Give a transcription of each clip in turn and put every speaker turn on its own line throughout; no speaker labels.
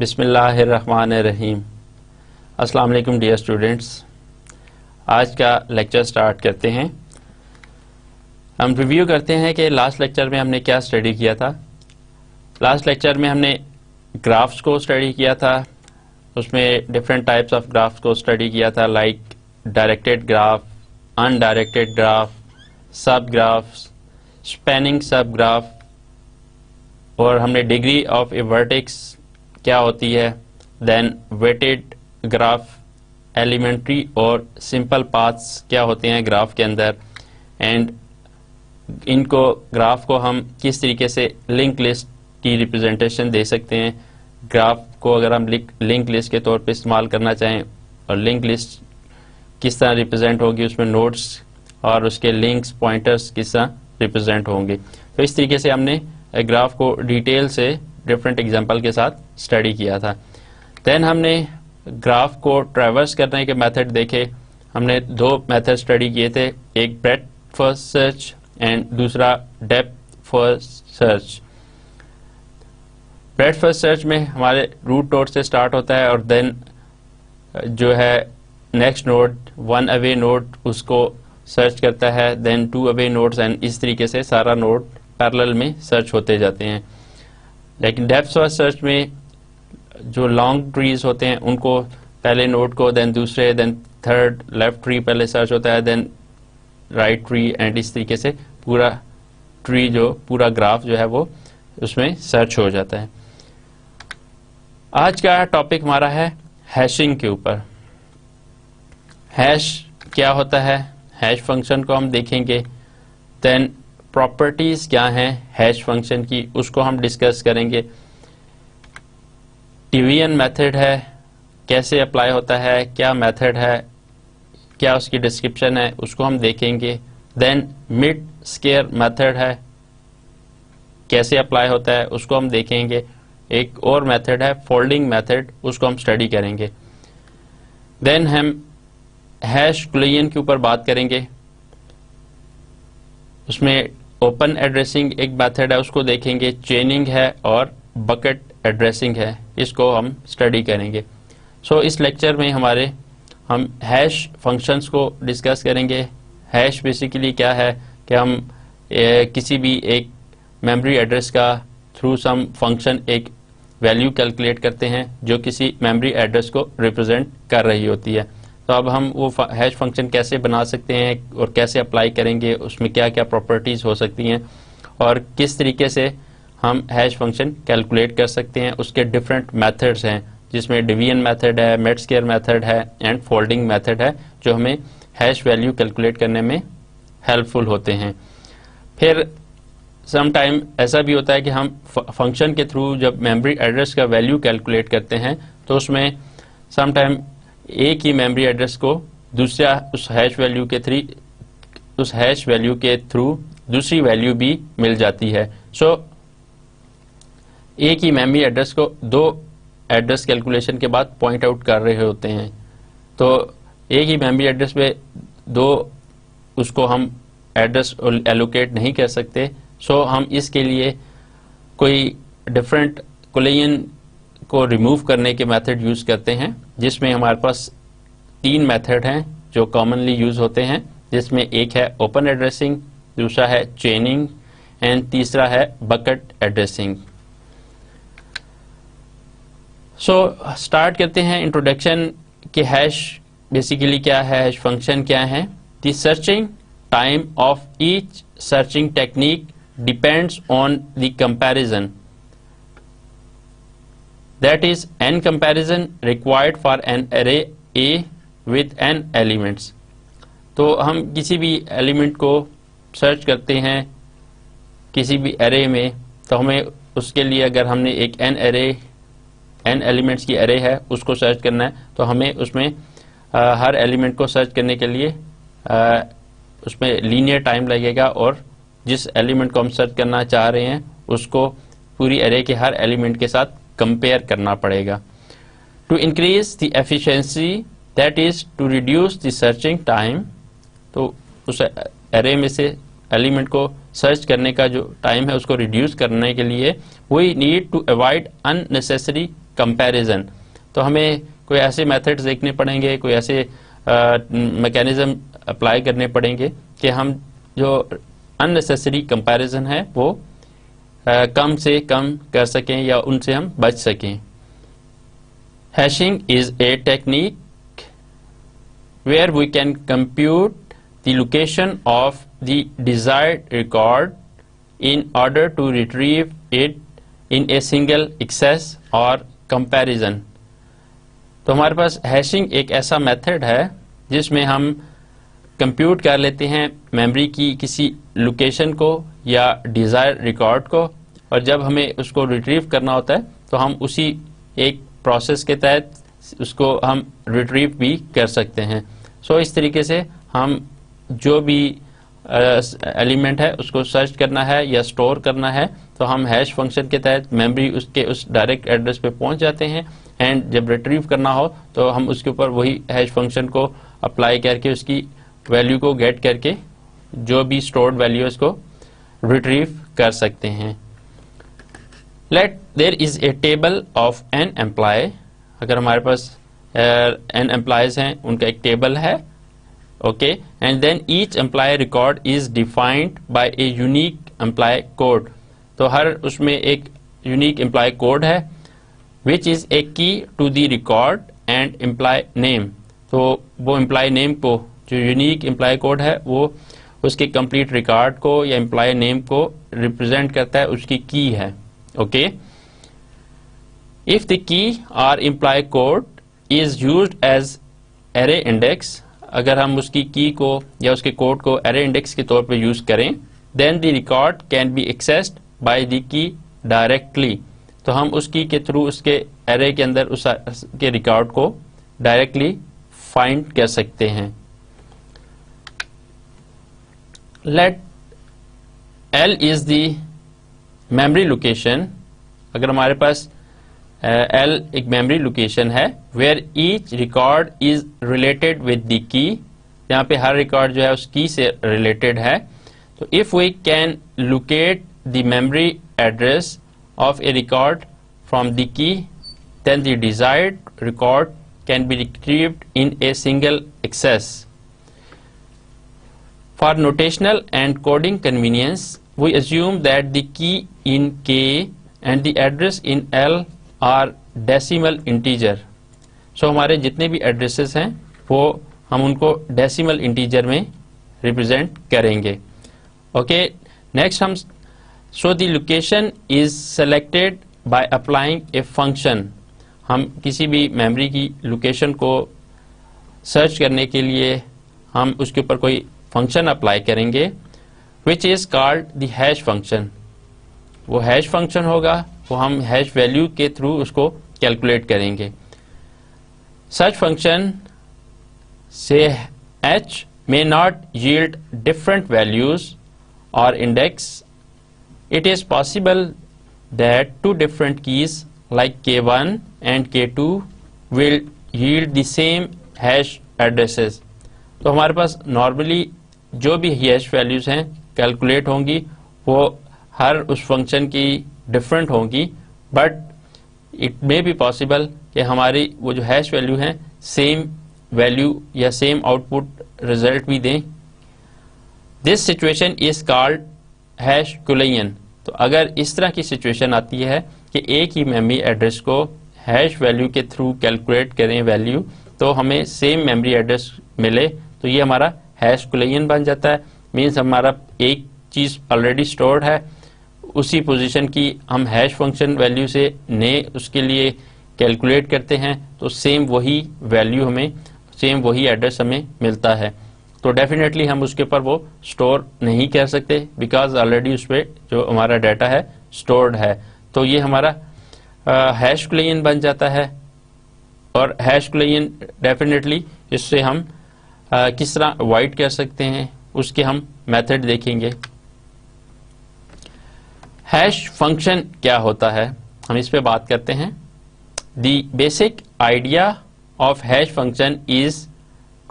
बिस्मिल्लाहिर्रहमानिर्रहीम। अस्सलाम वालेकुम डियर स्टूडेंट्स। आज का लेक्चर स्टार्ट करते हैं। हम रिव्यू करते हैं कि लास्ट लेक्चर में हमने क्या स्टडी किया था। लास्ट लेक्चर में हमने ग्राफ्स को स्टडी किया था, उसमें डिफरेंट टाइप्स ऑफ ग्राफ्स को स्टडी किया था, like directed graph, undirected graph, सब ग्राफ्स, स्पैनिंग सब ग्राफ, और हमने डिग्री ऑफ ए वर्टेक्स क्या होती है, देन वेटेड ग्राफ, एलिमेंट्री और सिंपल पाथ्स क्या होते हैं ग्राफ के अंदर, एंड इनको ग्राफ को हम किस तरीके से लिंक लिस्ट की रिप्रेजेंटेशन दे सकते हैं। ग्राफ को अगर हम लिंक लिस्ट के तौर पे इस्तेमाल करना चाहें और लिंक लिस्ट किस तरह रिप्रेजेंट होगी, उसमें नोड्स और उसके लिंक्स पॉइंटर्स किस तरह रिप्रेजेंट होंगे। तो इस तरीके से हमने ग्राफ को डिटेल से डिफरेंट एग्जांपल के साथ स्टडी किया था। देन हमने ग्राफ को ट्रैवर्स करने के मेथड देखे। हमने दो मेथड स्टडी किए थे, एक ब्रेड्थ फर्स्ट सर्च एंड दूसरा depth first search. Breadth first search में हमारे रूट नोड से स्टार्ट होता है और देन जो है next node, one away node, उसको सर्च करता है, then two away nodes, and इस तरीके से सारा नोड पैरेलल में सर्च होते जाते हैं। लेकिन डेप्थ फर्स्ट सर्च में जो लॉन्ग ट्रीज होते हैं उनको पहले नोड को, देन दूसरे, देन थर्ड लेफ्ट ट्री पहले सर्च होता है, देन राइट ट्री, एंड इस तरीके से पूरा ट्री जो पूरा ग्राफ जो है वो उसमें सर्च हो जाता है। आज का टॉपिक हमारा है हैशिंग के ऊपर। हैश क्या होता है, हैश फंक्शन को हम देखेंगे। देन प्रॉपर्टीज क्या हैं हैश फंक्शन की, उसको हम डिस्कस करेंगे। डिवीजन मेथड है, कैसे अप्लाई होता है, क्या मेथड है, क्या उसकी डिस्क्रिप्शन है, उसको हम देखेंगे। देन मिड स्क्वायर मेथड है, कैसे अप्लाई होता है उसको हम देखेंगे। एक और मेथड है फोल्डिंग मेथड, उसको हम स्टडी करेंगे। देन हम हैश बुलियन के ऊपर बात करेंगे, उसमें ओपन एड्रेसिंग एक मेथड है उसको देखेंगे, चेनिंग है और बकेट एड्रेसिंग है, इसको हम स्टडी करेंगे। सो इस लेक्चर में हम हैश फंक्शंस को डिस्कस करेंगे। हैश बेसिकली क्या है कि हम किसी भी एक मेमोरी एड्रेस का थ्रू सम फंक्शन एक वैल्यू कैलकुलेट करते हैं जो किसी मेमोरी एड्रेस को रिप्रेजेंट कर रही होती है। तो अब हम वो हैश फंक्शन कैसे बना सकते हैं और कैसे अप्लाई करेंगे, उसमें क्या क्या प्रॉपर्टीज हो सकती हैं और किस तरीके से हम हैश फंक्शन कैलकुलेट कर सकते हैं। उसके डिफरेंट मेथड्स हैं जिसमें डिवीजन मेथड है, मिड स्क्वायर मेथड है एंड फोल्डिंग मेथड है, जो हमें हैश वैल्यू कैलकुलेट करने में हेल्पफुल होते हैं। फिर सम टाइम ऐसा भी होता है कि हम फंक्शन के थ्रू जब मेमोरी एड्रेस का वैल्यू कैलकुलेट करते हैं तो उसमें सम टाइम एक ही मेमोरी एड्रेस को दूसरा उस हैश वैल्यू के थ्रू दूसरी वैल्यू भी मिल जाती है। सो एक ही मेमोरी एड्रेस को दो एड्रेस कैलकुलेशन के बाद पॉइंट आउट कर रहे होते हैं, तो एक ही मेमोरी एड्रेस पे दो उसको हम एड्रेस एलोकेट नहीं कर सकते। सो हम इसके लिए कोई डिफरेंट बुलियन को रिमूव करने के मेथड यूज करते हैं, जिसमें हमारे पास तीन मेथड हैं जो कॉमनली यूज होते हैं, जिसमें एक है ओपन एड्रेसिंग, दूसरा है चेनिंग एंड तीसरा है बकेट एड्रेसिंग। सो स्टार्ट करते हैं इंट्रोडक्शन कि हैश बेसिकली क्या है, हैश फंक्शन क्या है। The searching time of each searching technique depends on the comparison, that is n comparison required for an array A with n elements। तो हम किसी भी एलिमेंट को सर्च करते हैं किसी भी array में, तो हमें उसके लिए अगर हमने एक n एलिमेंट्स की array है उसको सर्च करना है, तो हमें उसमें हर एलिमेंट को सर्च करने के लिए उसमें लीनियर टाइम लगेगा और जिस एलिमेंट को हम सर्च करना चाह रहे हैं उसको पूरी array के हर एलिमेंट के साथ कंपेयर करना पड़ेगा। To increase the efficiency, that is to reduce the searching time, तो उस एरे में से एलिमेंट को सर्च करने का जो टाइम है उसको रिड्यूस करने के लिए we need to avoid unnecessary comparison. तो हमें कोई ऐसे मेथड्स देखने पड़ेंगे, कोई ऐसे मैकेनिज्म अप्लाई करने पड़ेंगे कि हम जो अननेसेसरी कंपैरिजन है वो कम से कम कर सकें या उनसे हम बच सकें। Hashing is a technique where we can compute the location of the desired record in order to retrieve it in a single access or comparison। तो हमारे पास हैशिंग एक ऐसा मेथड है जिसमें हम कंप्यूट कर लेते हैं मेमोरी की किसी लोकेशन को या डिज़ायर रिकॉर्ड को, और जब हमें उसको रिट्रीव करना होता है तो हम उसी एक प्रोसेस के तहत उसको हम रिट्रीव भी कर सकते हैं। सो इस तरीके से हम जो भी एलिमेंट है उसको सर्च करना है या स्टोर करना है तो हम हैश फंक्शन के तहत मेमोरी उसके उस डायरेक्ट एड्रेस पे पहुंच जाते हैं, एंड जब रिट्रीव करना हो तो हम उसके ऊपर वही हैश फंक्शन को अप्लाई करके उसकी वैल्यू को गेट करके जो भी स्टोर्ड वैल्यू उसको रिट्रीव कर सकते हैं। Let there is a table of an employee. अगर हमारे पास एन एम्प्लॉयज हैं, उनका एक टेबल है, okay, and then each employee record is defined by a unique employee code. तो हर उसमें एक यूनिक एम्प्लॉय कोड है विच is a key to the record and employee name. तो वो एम्प्लॉय नेम को, जो यूनिक एम्प्लॉय कोड है वो उसके कंप्लीट रिकॉर्ड को या एम्प्लॉय नेम को रिप्रेजेंट करता है, उसकी की है, ओके। इफ द की और employee code is used as array index, अगर हम उसकी की को या उसके कोड को एरे इंडेक्स के तौर पे यूज करें, then the record can be accessed by the key directly. तो हम उस की के थ्रू उसके एरे के अंदर उसके रिकॉर्ड को डायरेक्टली फाइंड कर सकते हैं। Let L is the memory location. अगर हमारे पास एल एक मेमोरी लोकेशन है where each record is related with the key, यहाँ पे हर रिकॉर्ड जो है उस की से रिलेटेड है। तो if we can locate the memory address of a record from the key, then the desired record can be retrieved in a single access. For notational and coding convenience, we assume that the key in K and the address in L are decimal integer. So हमारे जितने भी addresses हैं वो हम उनको decimal integer में represent करेंगे, okay. Next हम so the location is selected by applying a function। हम किसी भी मेमोरी की लोकेशन को सर्च करने के लिए हम उसके ऊपर कोई फंक्शन अप्लाई करेंगे which is called the hash function. वो हैश फंक्शन होगा, वो हम हैश वैल्यू के थ्रू उसको कैलकुलेट करेंगे। सच फंक्शन से h may not yield different values or index. It is possible that two different keys like k1 and k2 will yield the same hash addresses। तो हमारे पास normally जो भी hash values हैं calculate होंगी वो हर उस फंक्शन की डिफरेंट होंगी, but it may be possible कि हमारी वो जो हैश वैल्यू हैं सेम वैल्यू या सेम आउटपुट रिजल्ट भी दें। This situation is called hash collision. तो अगर इस तरह की सिचुएशन आती है कि एक ही मेमोरी एड्रेस को हैश वैल्यू के थ्रू कैलकुलेट करें वैल्यू, तो हमें सेम मेमोरी एड्रेस मिले, तो ये हमारा हैश कुलियन बन जाता है। मीन्स हमारा एक चीज ऑलरेडी स्टोर्ड है, उसी पोजीशन की हम हैश फंक्शन वैल्यू से ने उसके लिए कैलकुलेट करते हैं, तो सेम वही वैल्यू हमें, सेम वही एड्रेस हमें मिलता है। तो डेफिनेटली हम उसके ऊपर वो स्टोर नहीं कर सकते बिकॉज ऑलरेडी उस पर जो हमारा डाटा है स्टोर्ड है। तो ये हमारा हैश कुलियन बन जाता है, और हैश कुलियन डेफिनेटली इससे हम किस तरह अवॉइड कर सकते हैं उसके हम मेथड देखेंगे। हैश फंक्शन क्या होता है, हम इस पे बात करते हैं। The basic idea of hash function is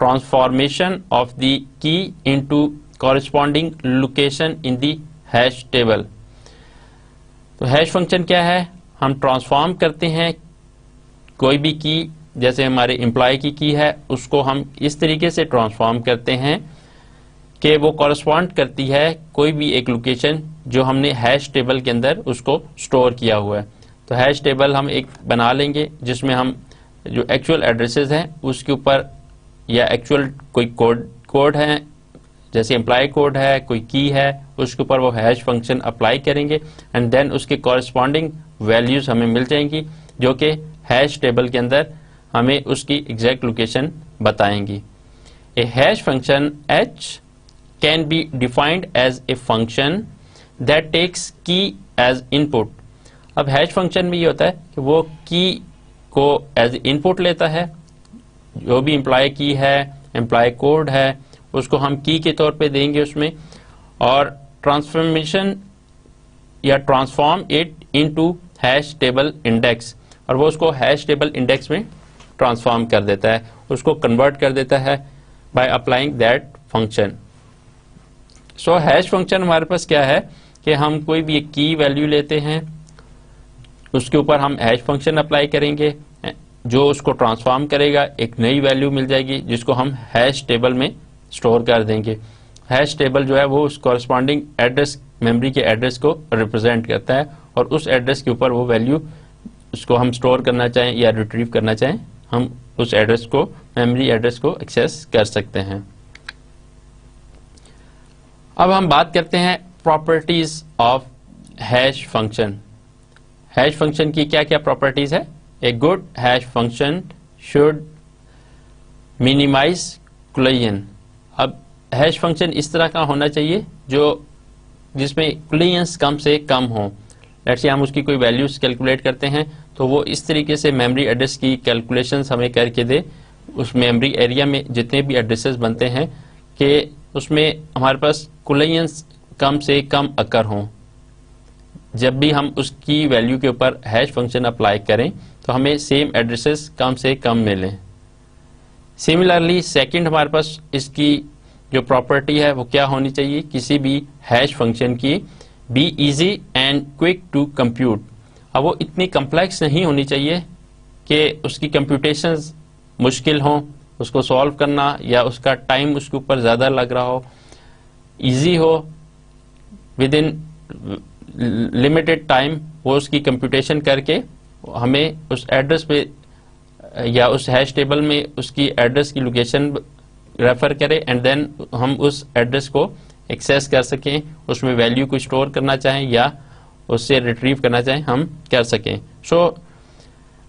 transformation of the key into corresponding location in the hash table. तो हैश फंक्शन क्या है, हम ट्रांसफॉर्म करते हैं कोई भी की, जैसे हमारे एम्प्लॉय की की है, उसको हम इस तरीके से ट्रांसफॉर्म करते हैं कि वो कॉरस्पॉन्ड करती है कोई भी एक लोकेशन जो हमने हैश टेबल के अंदर उसको स्टोर किया हुआ है। तो हैश टेबल हम एक बना लेंगे जिसमें हम जो एक्चुअल एड्रेसेस हैं उसके ऊपर, या एक्चुअल कोई कोड है, जैसे एम्प्लॉय कोड है, कोई की है, उसके ऊपर वो हैश फंक्शन अप्लाई करेंगे एंड देन उसके कॉरस्पॉन्डिंग वैल्यूज हमें मिल जाएंगी जो कि हैश टेबल के अंदर हमें उसकी एग्जैक्ट लोकेशन बताएंगी। A hash function h can be defined as a function that takes key as input। अब हैश फंक्शन में ये होता है कि वो की को एज इनपुट लेता है, जो भी एम्प्लॉय की है, एम्प्लॉय कोड है, उसको हम की के तौर पे देंगे उसमें, और ट्रांसफॉर्मेशन या transform it into hash table index, और वो उसको हैश टेबल इंडेक्स में ट्रांसफॉर्म कर देता है, उसको कन्वर्ट कर देता है by applying that function. So hash function हमारे पास क्या है कि हम कोई भी एक की वैल्यू लेते हैं, उसके ऊपर हम हैश फंक्शन अप्लाई करेंगे जो उसको ट्रांसफॉर्म करेगा, एक नई वैल्यू मिल जाएगी जिसको हम हैश टेबल में स्टोर कर देंगे। हैश टेबल जो है वो उस कॉरस्पॉन्डिंग एड्रेस, मेमोरी के एड्रेस को रिप्रेजेंट करता है, और उस एड्रेस के ऊपर वो वैल्यू उसको हम स्टोर करना चाहें या रिट्रीव करना चाहें, हम उस एड्रेस को, मेमोरी एड्रेस को एक्सेस कर सकते हैं। अब हम बात करते हैं properties of hash function. Hash function की क्या क्या प्रॉपर्टीज है? A good hash function should minimize collision. अब हैश फंक्शन इस तरह का होना चाहिए जिसमें कोलिजन्स कम से कम हो। लेट्स से हम उसकी कोई वैल्यूज कैलकुलेट करते हैं तो वो इस तरीके से मेमोरी एड्रेस की कैलकुलेशंस हमें करके दे, उस मेमोरी एरिया में जितने भी एड्रेसेस बनते हैं कि उसमें हमारे पास कोलिजन्स कम से कम अकर हों। जब भी हम उसकी वैल्यू के ऊपर हैश फंक्शन अप्लाई करें तो हमें सेम एड्रेसेस कम से कम मिलें। सिमिलरली सेकंड हमारे पास इसकी जो प्रॉपर्टी है वो क्या होनी चाहिए किसी भी हैश फंक्शन की? Be easy and quick to compute. अब वो इतनी कम्प्लेक्स नहीं होनी चाहिए कि उसकी कंप्यूटेशंस मुश्किल हों, उसको सॉल्व करना या उसका टाइम उसके ऊपर ज़्यादा लग रहा हो। इजी हो, विद इन लिमिटेड टाइम वो उसकी कंप्यूटेशन करके हमें उस एड्रेस पे या उस हैश टेबल में उसकी एड्रेस की लोकेशन रेफर करे एंड देन हम उस एड्रेस को एक्सेस कर सकें, उसमें वैल्यू को स्टोर करना चाहें या उससे रिट्रीव करना चाहें हम कर सकें। सो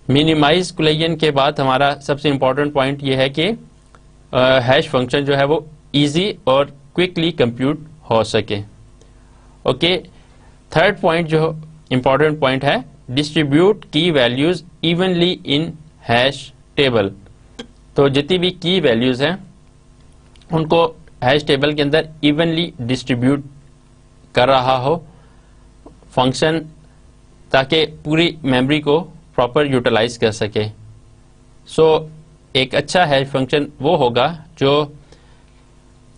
मिनिमाइज कोलिजन के बाद हमारा सबसे इंपॉर्टेंट पॉइंट ये है कि हैश फंक्शन जो है वो इजी और क्विकली कंप्यूट हो सके। ओके, थर्ड पॉइंट जो इंपॉर्टेंट पॉइंट है, डिस्ट्रीब्यूट की वैल्यूज इवनली इन हैश टेबल। तो जितनी भी की वैल्यूज हैं उनको हैश टेबल के अंदर इवनली डिस्ट्रीब्यूट कर रहा हो फंक्शन, ताकि पूरी मेमोरी को प्रॉपर यूटिलाइज कर सके। सो एक अच्छा हैश फंक्शन वो होगा जो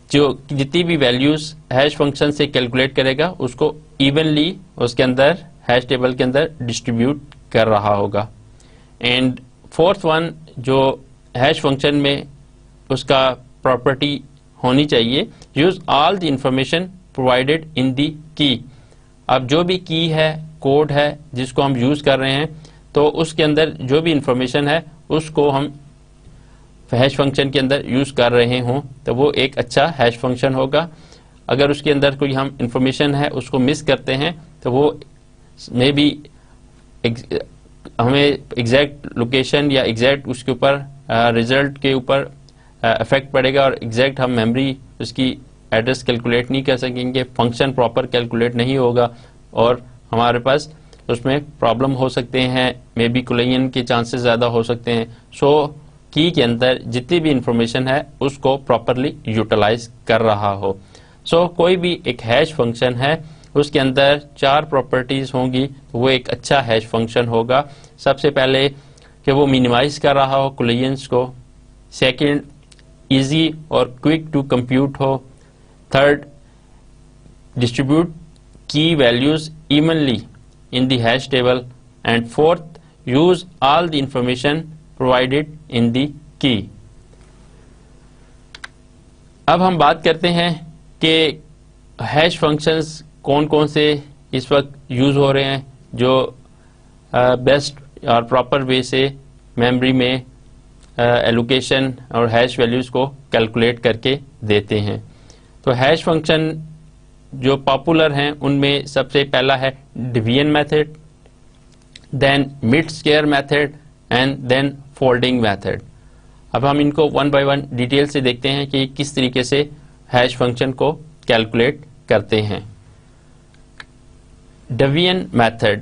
जितनी भी वैल्यूज हैश फंक्शन से कैलकुलेट करेगा उसको इवनली उसके अंदर हैश टेबल के अंदर डिस्ट्रीब्यूट कर रहा होगा। एंड फोर्थ वन जो हैश फंक्शन में उसका प्रॉपर्टी होनी चाहिए, use all the information provided in the key. अब जो भी की है, कोड है जिसको हम यूज कर रहे हैं, तो उसके अंदर जो भी इंफॉर्मेशन है उसको हम हैश फंक्शन के अंदर यूज कर रहे हों तो वो एक अच्छा हैश फंक्शन होगा। अगर उसके अंदर कोई हम इंफॉर्मेशन है उसको मिस करते हैं तो वो मे बी हमें एग्जैक्ट लोकेशन या एग्जैक्ट उसके ऊपर रिजल्ट के ऊपर इफेक्ट पड़ेगा और एग्जैक्ट हम मेमोरी उसकी एड्रेस कैलकुलेट नहीं कर सकेंगे, फंक्शन प्रॉपर कैलकुलेट नहीं होगा और हमारे पास उसमें प्रॉब्लम हो सकते हैं, मे बी कोलिजन के चांसेस ज़्यादा हो सकते हैं। सो की के अंदर जितनी भी इंफॉर्मेशन है उसको प्रॉपरली यूटिलाइज कर रहा हो। सो कोई भी एक हैश फंक्शन है उसके अंदर 4 प्रॉपर्टीज होंगी, वो एक अच्छा हैश फंक्शन होगा। सबसे पहले कि वो मिनिमाइज कर रहा हो कोलिजन्स को, सेकंड इजी और क्विक टू कंप्यूट हो, थर्ड डिस्ट्रीब्यूट की values evenly in the hash table, and fourth use all the information provided in the key. अब हम बात करते हैं कि हैश फंक्शंस कौन कौन से इस वक्त यूज़ हो रहे हैं जो बेस्ट और प्रॉपर वे से मेमोरी में एलोकेशन और हैश वैल्यूज़ को कैलकुलेट करके देते हैं। तो हैश फंक्शन जो पॉपुलर हैं उनमें सबसे पहला है division method, then mid square method and then folding method. अब हम इनको वन बाय वन डिटेल से देखते हैं कि किस तरीके से हैश फंक्शन को कैलकुलेट करते हैं। डिवीजन मेथड,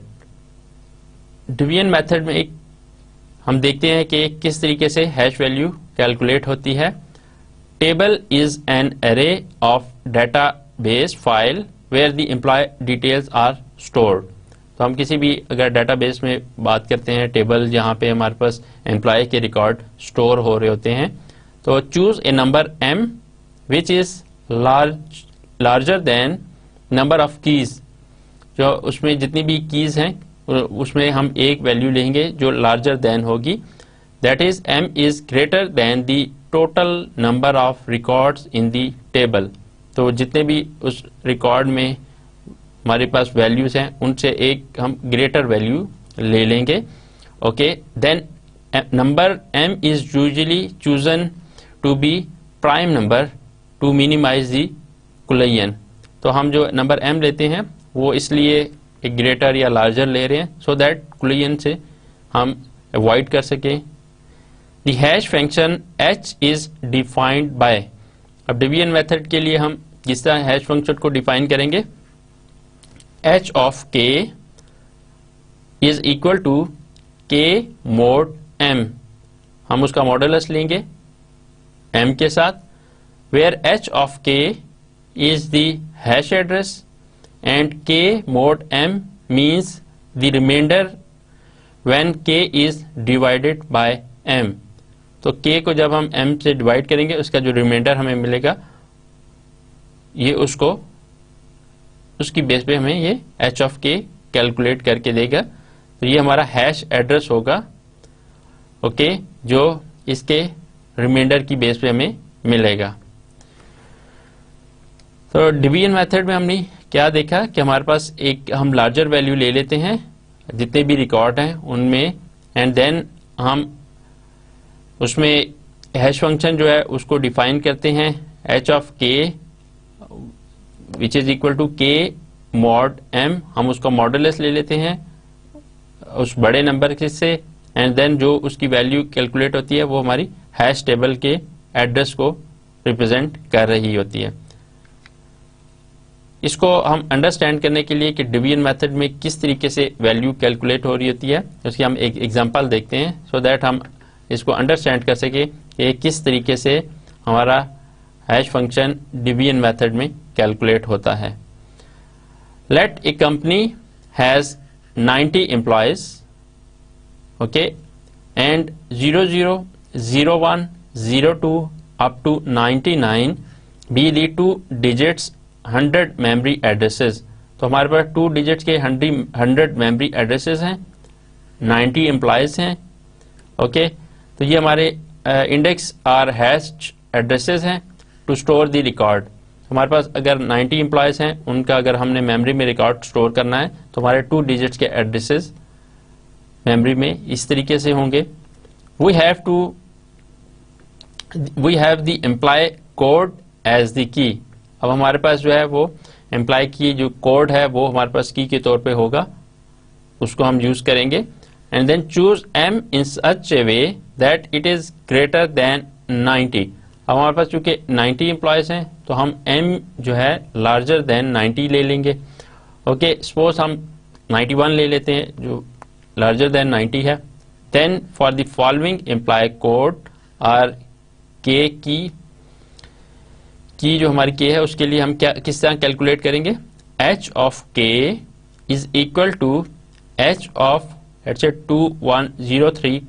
डिवीजन मेथड में एक हम देखते हैं कि किस तरीके से हैश वैल्यू कैलकुलेट होती है। Table is an array of database file where the employee details are stored. तो हम किसी भी अगर डेटाबेस में बात करते हैं, टेबल जहाँ पे हमारे पास एम्प्लॉय के रिकॉर्ड स्टोर हो रहे होते हैं, तो choose a number m which is larger than number of keys. जो उसमें जितनी भी कीज हैं उसमें हम एक वैल्यू लेंगे जो लार्जर देन होगी, that is m is greater then the total number of records in the table. तो जितने भी उस रिकॉर्ड में हमारे पास वैल्यूज हैं उनसे एक हम ग्रेटर वैल्यू ले लेंगे। Okay, then number m is usually chosen to be prime number to minimize the collision. तो हम जो नंबर m लेते हैं वो इसलिए एक ग्रेटर या लार्जर ले रहे हैं सो दैट कुलियन से हम अवॉइड कर सकें। The hash function h is defined by, अब डिवीजन मेथड के लिए हम किस तरह हैश फंक्शन को डिफाइन करेंगे, h of k is equal to k mod m। हम उसका मॉडुलस लेंगे m के साथ, where h of k is the hash address and k mod m means the remainder when k is divided by m। तो k को जब हम m से डिवाइड करेंगे उसका जो रिमाइंडर हमें मिलेगा ये उसको उसकी बेस पे हमें ये h ऑफ k कैलकुलेट करके देगा। तो ये हमारा हैश एड्रेस होगा, ओके, जो इसके रिमाइंडर की बेस पे हमें मिलेगा। तो डिवीजन मेथड में हमने क्या देखा कि हमारे पास एक हम लार्जर वैल्यू ले लेते हैं जितने भी रिकॉर्ड हैं उनमें, एंड देन हम उसमें हैश फंक्शन जो है उसको डिफाइन करते हैं h of k which is equal to k mod m। हम उसका मॉडुलस ले लेते हैं उस बड़े नंबर के से, एंड देन जो उसकी वैल्यू कैलकुलेट होती है वो हमारी हैश टेबल के एड्रेस को रिप्रेजेंट कर रही होती है। इसको हम अंडरस्टैंड करने के लिए कि डिवीजन मेथड में किस तरीके से वैल्यू कैलकुलेट हो रही होती है उसकी हम एक एग्जांपल देखते हैं सो दैट हम इसको अंडरस्टैंड कर सके कि किस तरीके से हमारा हैश फंक्शन डिवीजन मेथड में कैलकुलेट होता है। Let a company has 90 employees, okay, and 00, 01, 02 up to 99 be the 2 digits 100 memory addresses. तो हमारे पास 2 डिजिट्स के 100 मेमोरी एड्रेसेस हैं, 90 एम्प्लॉयज हैं, ओके। तो ये हमारे इंडेक्स और हैश एड्रेसेस हैं टू स्टोर द रिकॉर्ड। हमारे पास अगर 90 एम्प्लॉयज हैं उनका अगर हमने मेमोरी में रिकॉर्ड स्टोर करना है तो हमारे 2 डिजिट्स के एड्रेसेस मेमोरी में इस तरीके से होंगे। We have the employee code as the key. अब हमारे पास जो है वो एम्प्लॉय की जो कोड है वो हमारे पास की के तौर पे होगा, उसको हम यूज करेंगे। And then choose m in such a way that it is greater than 90। अब हमारे पास चूंकि 90 एम्प्लॉयज हैं तो हम m जो है लार्जर देन 90 ले लेंगे। ओके, सपोज हम 91 ले लेते हैं जो लार्जर देन 90 है। Then for the following employee code और k की जो हमारी k है उसके लिए हम क्या किस तरह कैलकुलेट करेंगे, h of k is equal to h of let's say 2103।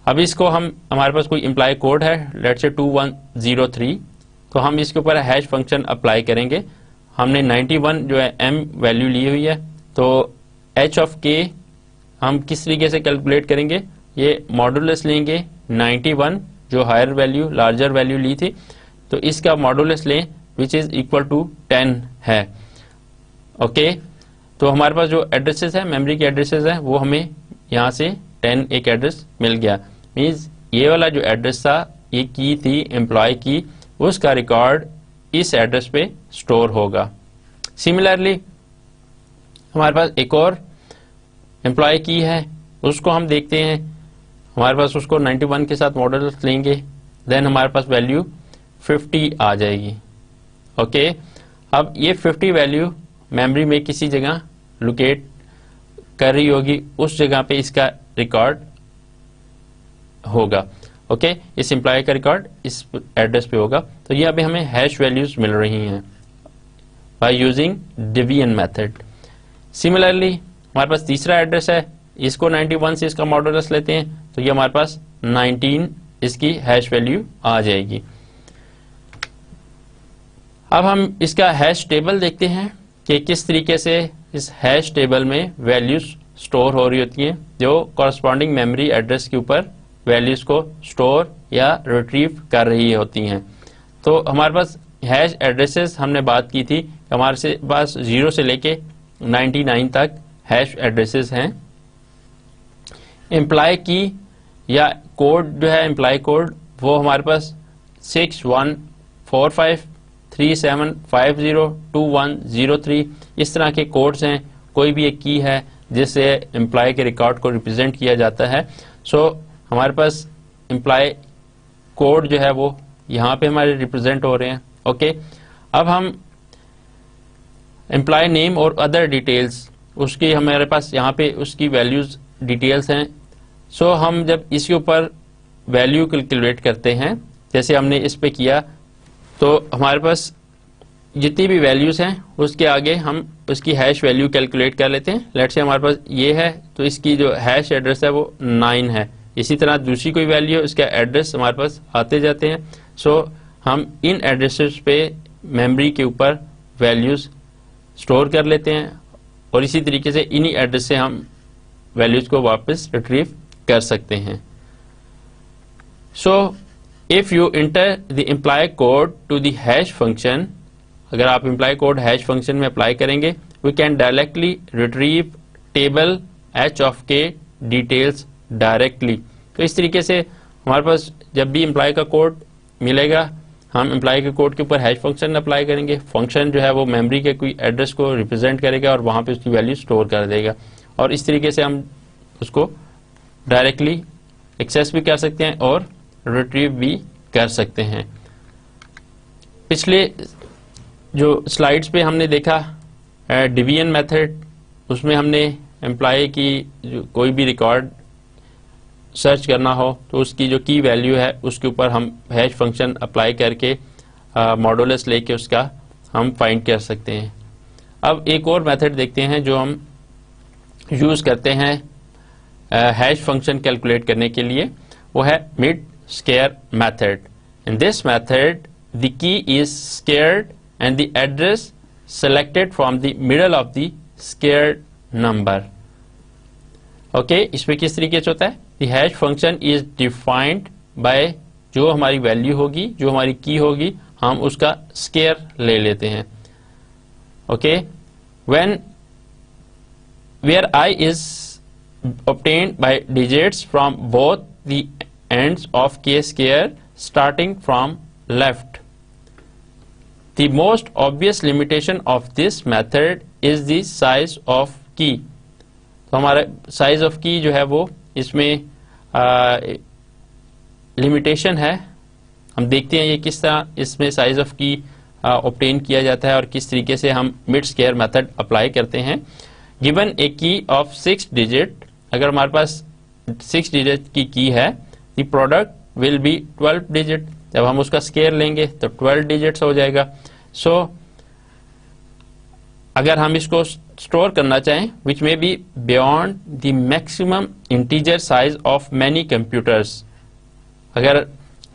अब इसको हम हमारे पास कोई इम्प्लाई कोड है लेट्स से 2103, तो हम इसके ऊपर हैश फंक्शन अप्लाई करेंगे। हमने 91 जो है m वैल्यू ली हुई है तो h ऑफ k हम किस तरीके से कैलकुलेट करेंगे, ये मॉडुलस लेंगे 91 जो हायर वैल्यू लार्जर वैल्यू ली थी, तो इसका मॉडुलस लें विच इज इक्वल टू 10 है। ओके तो हमारे पास जो एड्रेसेस है, मेमोरी के एड्रेसेस है, वो हमें यहाँ से 10 एक एड्रेस मिल गया। मीन्स ये वाला जो एड्रेस था, ये की थी एम्प्लॉय की, उसका रिकॉर्ड इस एड्रेस पे स्टोर होगा। सिमिलरली हमारे पास एक और एम्प्लॉय की है, उसको हम देखते हैं। हमारे पास उसको 91 के साथ मॉडल लेंगे, देन हमारे पास वैल्यू 50 आ जाएगी। ओके अब ये 50 वैल्यू मेमोरी में किसी जगह लोकेट कर रही होगी, उस जगह पे इसका रिकॉर्ड होगा। ओके इस एम्प्लॉय का रिकॉर्ड इस एड्रेस पे होगा। तो ये अभी हमें हैश वैल्यूज मिल रही हैं by using division method. Similarly हमारे पास तीसरा एड्रेस है, इसको 91 से इसका मॉडुलस लेते हैं, तो ये हमारे पास 19 इसकी हैश वैल्यू आ जाएगी। अब हम इसका हैश टेबल देखते हैं कि किस तरीके से इस हैश टेबल में वैल्यूज स्टोर हो रही होती हैं, जो कॉरस्पॉन्डिंग मेमोरी एड्रेस के ऊपर वैल्यूज को स्टोर या रिट्रीव कर रही होती हैं। तो हमारे पास हैश एड्रेसेस हमने बात की थी, हमारे पास 0 से लेके 99 तक हैश एड्रेसेस हैं। एम्प्लॉय की या कोड जो है एम्प्लॉय कोड, वो हमारे पास 614537502103 इस तरह के कोड्स हैं। कोई भी एक की है जिससे एम्प्लॉय के रिकॉर्ड को रिप्रेजेंट किया जाता है। सो हमारे पास एम्प्लॉय कोड जो है वो यहाँ पे हमारे रिप्रेजेंट हो रहे हैं। ओके अब हम एम्प्लॉय नेम और अदर डिटेल्स, उसकी हमारे पास यहाँ पे उसकी वैल्यूज डिटेल्स हैं। सो हम जब इसके ऊपर वैल्यू कैलकुलेट करते हैं, जैसे हमने इस पे किया, तो हमारे पास जितनी भी वैल्यूज हैं उसके आगे हम उसकी हैश वैल्यू कैलकुलेट कर लेते हैं। लेट्स से हमारे पास ये है, तो इसकी जो हैश एड्रेस है वो 9 है। इसी तरह दूसरी कोई वैल्यू है, उसका एड्रेस हमारे पास आते जाते हैं। सो हम इन एड्रेसेस पे मेमोरी के ऊपर वैल्यूज स्टोर कर लेते हैं और इसी तरीके से इन्हीं एड्रेस से हम वैल्यूज को वापस रिट्रीव कर सकते हैं। So if you enter the employee code to the hash function, अगर आप एम्प्लॉय कोड हैश फंक्शन में अप्लाई करेंगे, we can directly retrieve table H of K details directly. तो इस तरीके से हमारे पास जब भी एम्प्लॉय का कोड मिलेगा, हम एम्प्लॉय के कोड के ऊपर हैश फंक्शन अप्लाई करेंगे। फंक्शन जो है वो मेमोरी के कोई एड्रेस को रिप्रेजेंट करेगा और वहां पे उसकी वैल्यू स्टोर कर देगा, और इस तरीके से हम उसको डायरेक्टली एक्सेस भी कर सकते हैं और रिट्रीव भी कर सकते हैं। पिछले जो स्लाइड्स पे हमने देखा डिवीजन मेथड, उसमें हमने एम्प्लॉय की जो कोई भी रिकॉर्ड सर्च करना हो तो उसकी जो की वैल्यू है उसके ऊपर हम हैश फंक्शन अप्लाई करके मॉडुलस लेके उसका हम फाइंड कर सकते हैं। अब एक और मेथड देखते हैं जो हम यूज करते हैं हैश फंक्शन कैलकुलेट करने के लिए, वो है mid square method. In this method the key is squared and the address selected from the middle of the squared number. Okay, इसमें किस तरीके से होता है, the hash function is defined by जो हमारी वैल्यू होगी, जो हमारी की होगी, हम उसका स्क्वायर ले लेते हैं। Okay, where I is obtained by digits from both the ends of k square starting from left. The most obvious limitation of this method is the size of key. तो हमारा size of key जो है वो इसमें limitation है। हम देखते हैं ये किस तरह इसमें size of key ऑब्टेन किया जाता है और किस तरीके से हम मिड स्क्वायर मेथड अप्लाई करते हैं। गिवन ए की ऑफ 6 डिजिट, अगर हमारे पास 6 डिजिट की है, the product will be 12 digit. जब हम उसका स्क्वायर लेंगे तो 12 डिजिट्स हो जाएगा। सो अगर हम इसको स्टोर करना चाहें, विच में B beyond the maximum integer size of many computers, अगर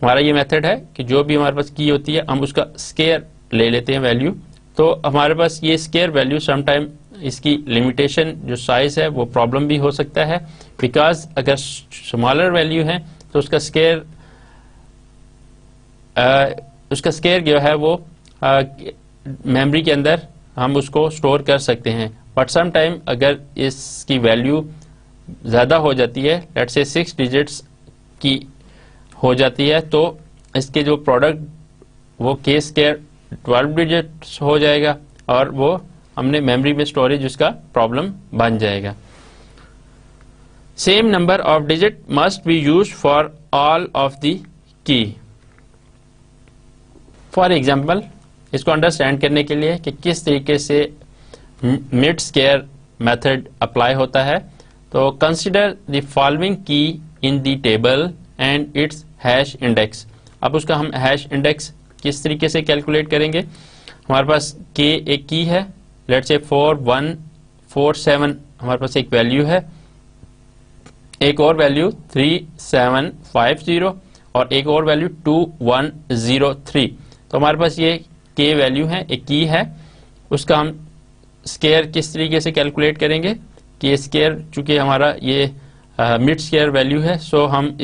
हमारा ये मेथड है कि जो भी हमारे पास की होती है हम उसका स्क्वायर ले लेते हैं वैल्यू, तो हमारे पास ये स्क्वायर वैल्यू समटाइम इसकी लिमिटेशन जो साइज है वो प्रॉब्लम भी हो सकता है, बिकॉज अगर स्मॉलर वैल्यू है तो उसका स्केयर जो है वो मेमोरी के अंदर हम उसको स्टोर कर सकते हैं। बट सम टाइम अगर इसकी वैल्यू ज़्यादा हो जाती है, लेट्स से 6 डिजिट्स की हो जाती है, तो इसके जो प्रोडक्ट वो के स्केयर 12 डिजिट्स हो जाएगा और वो हमने मेमोरी में स्टोरेज उसका प्रॉब्लम बन जाएगा। Same number of digit must be used for all of the key. For example, इसको अंडरस्टैंड करने के लिए कि किस तरीके से मिड स्केयर मेथड अप्लाई होता है, तो कंसिडर द फॉलोइंग की इन the table and it's hash index. अब उसका हम हैश इंडेक्स किस तरीके से कैलकुलेट करेंगे। हमारे पास के एक की है, लेट्स से 4147 हमारे पास एक वैल्यू है, एक और वैल्यू 3750 और एक और वैल्यू 2103। तो हमारे पास ये के वैल्यू है, एक की है, उसका हम स्केयर किस तरीके से कैलकुलेट करेंगे कि स्केयर चूंकि हमारा ये मिड स्केयर वैल्यू है, सो हम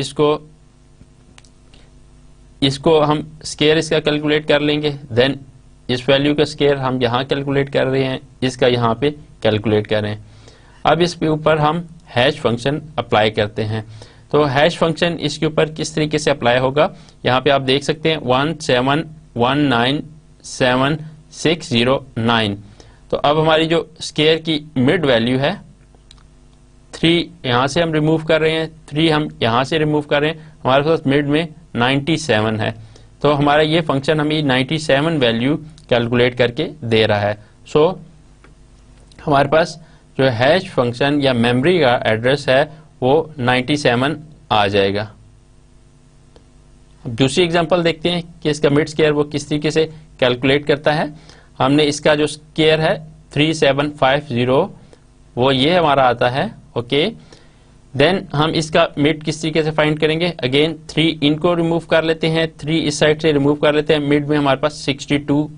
इसको हम स्केयर इसका कैलकुलेट कर लेंगे। देन इस वैल्यू का स्केयर हम यहाँ कैलकुलेट कर रहे हैं, इसका यहाँ पे कैलकुलेट कर रहे हैं। अब इसके ऊपर हम हैश फंक्शन अप्लाई करते हैं। तो हैश फंक्शन इसके ऊपर किस तरीके से अप्लाई होगा, यहाँ पे आप देख सकते हैं 1719769। तो अब हमारी जो स्केयर की मिड वैल्यू है 3 यहाँ से हम रिमूव कर रहे हैं, 3 हम यहाँ से रिमूव कर रहे हैं, हमारे पास मिड में 97 है। तो हमारा ये फंक्शन हमें 97 वैल्यू कैलकुलेट करके दे रहा है। सो हमारे पास जो हैश फंक्शन या मेमोरी का एड्रेस है वो 97 आ जाएगा। अब दूसरी एग्जांपल देखते हैं कि इसका मिड स्केयर वो किस तरीके से कैलकुलेट करता है। हमने इसका जो स्केयर है 3750 वो ये हमारा आता है, ओके। देन हम इसका मिड किस तरीके से फाइंड करेंगे, अगेन 3 इनको रिमूव कर लेते हैं, 3 इस साइड से रिमूव कर लेते हैं, मिड में हमारे पास 62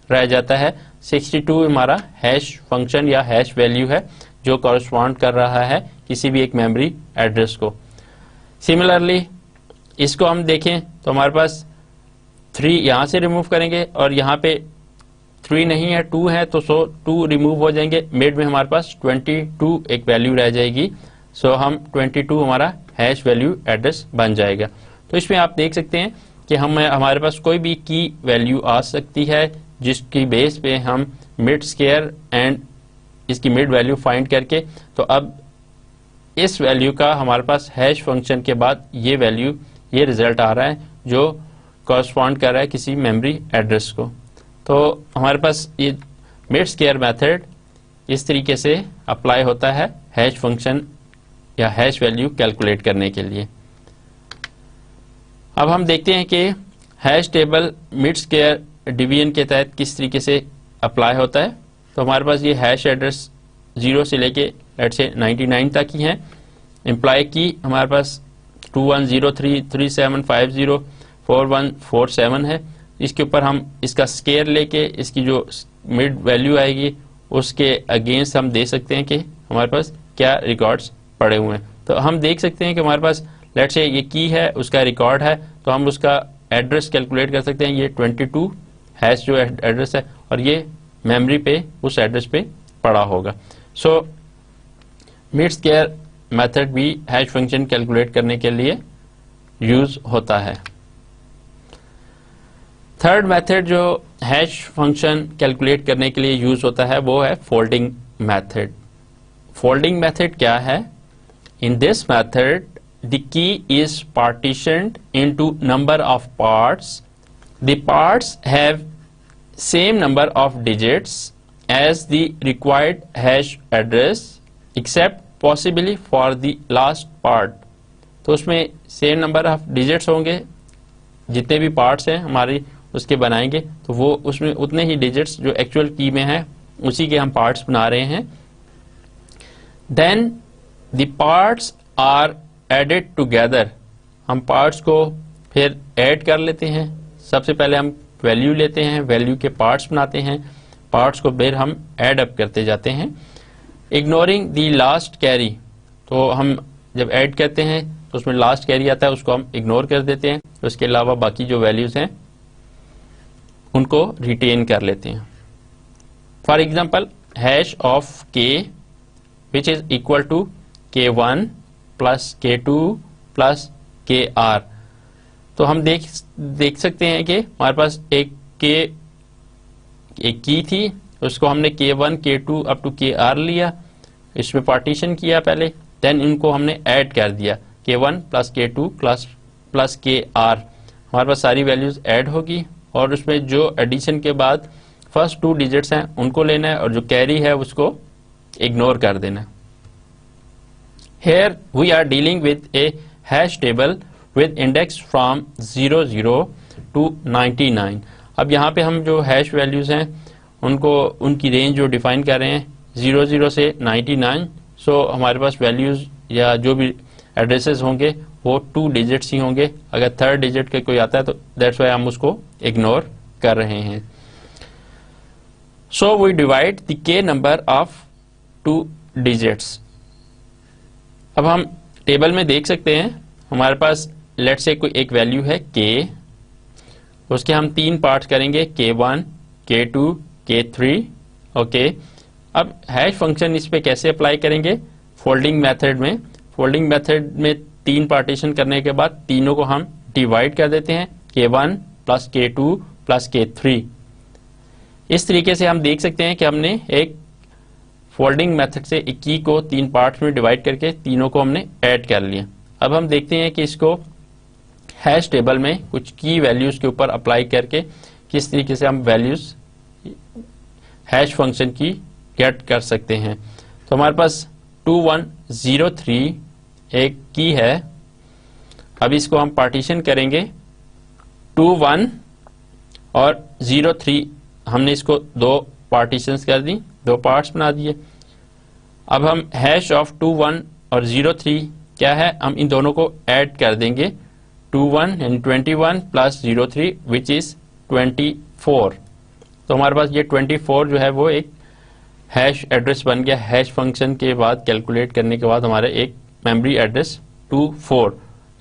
रह जाता है। 62 हमारा हैश फंक्शन या हैश वैल्यू है जो कॉरस्पॉन्ड कर रहा है किसी भी एक मेमोरी एड्रेस को। सिमिलरली इसको हम देखें तो हमारे पास 3 यहाँ से रिमूव करेंगे और यहाँ पे 3 नहीं है 2 है, तो 2 रिमूव हो जाएंगे, मिड में हमारे पास 22 एक वैल्यू रह जाएगी। सो हम 22 हमारा हैश वैल्यू एड्रेस बन जाएगा। तो इसमें आप देख सकते हैं कि हमारे पास कोई भी की वैल्यू आ सकती है जिसकी बेस पे हम मिड स्केयर एंड इसकी मिड वैल्यू फाइंड करके, तो अब इस वैल्यू का हमारे पास हैश फंक्शन के बाद ये वैल्यू, ये रिजल्ट आ रहा है जो कॉरस्पॉन्ड कर रहा है किसी मेमोरी एड्रेस को। तो हमारे पास ये मिड स्केयर मेथड इस तरीके से अप्लाई होता है हैश फंक्शन या हैश वैल्यू कैलकुलेट करने के लिए। अब हम देखते हैं कि hash table mid square division के तहत किस तरीके से अप्लाई होता है। तो हमारे पास ये हैश एड्रेस 0 से लेके लेट्स से 99 तक ही है। इम्प्लाई की हमारे पास 2103 3750 4147 है। इसके ऊपर हम इसका स्केयर लेके इसकी जो मिड वैल्यू आएगी उसके अगेंस्ट हम दे सकते हैं कि हमारे पास क्या रिकॉर्ड्स पड़े हुए हैं। तो हम देख सकते हैं कि हमारे पास लेट्स से ये की है, उसका रिकॉर्ड है, तो हम उसका एड्रेस कैलकुलेट कर सकते हैं। ये 22 हैश जो एड्रेस है और ये मेमोरी पे उस एड्रेस पे पड़ा होगा। सो मिड स्केयर मेथड भी हैश फंक्शन कैलकुलेट करने के लिए यूज होता है। थर्ड मेथड जो हैश फंक्शन कैलकुलेट करने के लिए यूज होता है वो है फोल्डिंग मेथड। फोल्डिंग मेथड क्या है? In this method the key is partitioned into number of parts. The parts have same number of digits as the required hash address except possibly for the last part. तो उसमें same number of digits होंगे, जितने भी parts हैं हमारी उसके बनाएंगे तो वो उसमें उतने ही डिजिट्स जो एक्चुअल की में है उसी के हम पार्ट्स बना रहे हैं। Then the parts are added together, हम पार्ट्स को फिर ऐड कर लेते हैं। सबसे पहले हम वैल्यू लेते हैं, वैल्यू के पार्ट्स बनाते हैं, पार्ट्स को फिर हम ऐड अप करते जाते हैं। इग्नोरिंग द लास्ट कैरी, तो हम जब ऐड करते हैं तो उसमें लास्ट कैरी आता है, उसको हम इग्नोर कर देते हैं। उसके अलावा बाकी जो वैल्यूज हैं उनको रिटेन कर लेते हैं। For example hash of K which is equal to K1 plus K2 plus KR। तो हम देख सकते हैं कि हमारे पास एक की थी, उसको हमने K1 K2 up to KR लिया, इसमें पार्टीशन किया पहले, देन इनको हमने ऐड कर दिया K1 plus K2 plus KR। हमारे पास सारी वैल्यूज ऐड होगी और उसमें जो एडिशन के बाद फर्स्ट 2 डिजिट्स हैं उनको लेना है और जो कैरी है उसको इग्नोर कर देना है। Here we are dealing with a hash table with index from 00 to 99। अब यहाँ पे हम जो हैश वैल्यूज हैं उनकी रेंज जो डिफाइन कर रहे हैं 00 से 99। सो हमारे पास वैल्यूज या जो भी एड्रेसेस होंगे वो 2 डिजिट्स ही होंगे। अगर थर्ड डिजिट के कोई आता है तो दैट्स वाई हम उसको इग्नोर कर रहे हैं। सो वी डिवाइड द के नंबर ऑफ 2 डिजिट्स। अब हम टेबल में देख सकते हैं हमारे पास लेट से कोई एक वैल्यू है के, उसके हम 3 पार्ट्स करेंगे K1 K2 K3। ओके, अब हैश फंक्शन इस पे कैसे अप्लाई करेंगे? फोल्डिंग मेथड में। फोल्डिंग मेथड में 3 पार्टीशन करने के बाद तीनों को हम डिवाइड कर देते हैं K1 plus K2 plus K3। इस तरीके से हम देख सकते हैं कि हमने एक फोल्डिंग मेथड से एक की को 3 पार्ट्स में डिवाइड करके तीनों को हमने ऐड कर लिया। अब हम देखते हैं कि इसको हैश टेबल में कुछ की वैल्यूज के ऊपर अप्लाई करके किस तरीके से हम वैल्यूज हैश फंक्शन की गेट कर सकते हैं। तो हमारे पास 2103 एक की है। अब इसको हम पार्टीशन करेंगे 21 और 03, हमने इसको 2 पार्टीशंस कर दी, 2 पार्ट्स बना दिए। अब हम हैश ऑफ 21 और 03 क्या है, हम इन दोनों को ऐड कर देंगे 21 यानी 21 प्लस 03 विच इज 24। तो हमारे पास ये 24 जो है वो एक हैश एड्रेस बन गया। हैश फंक्शन के बाद कैलकुलेट करने के बाद हमारे एक मेमोरी एड्रेस 24।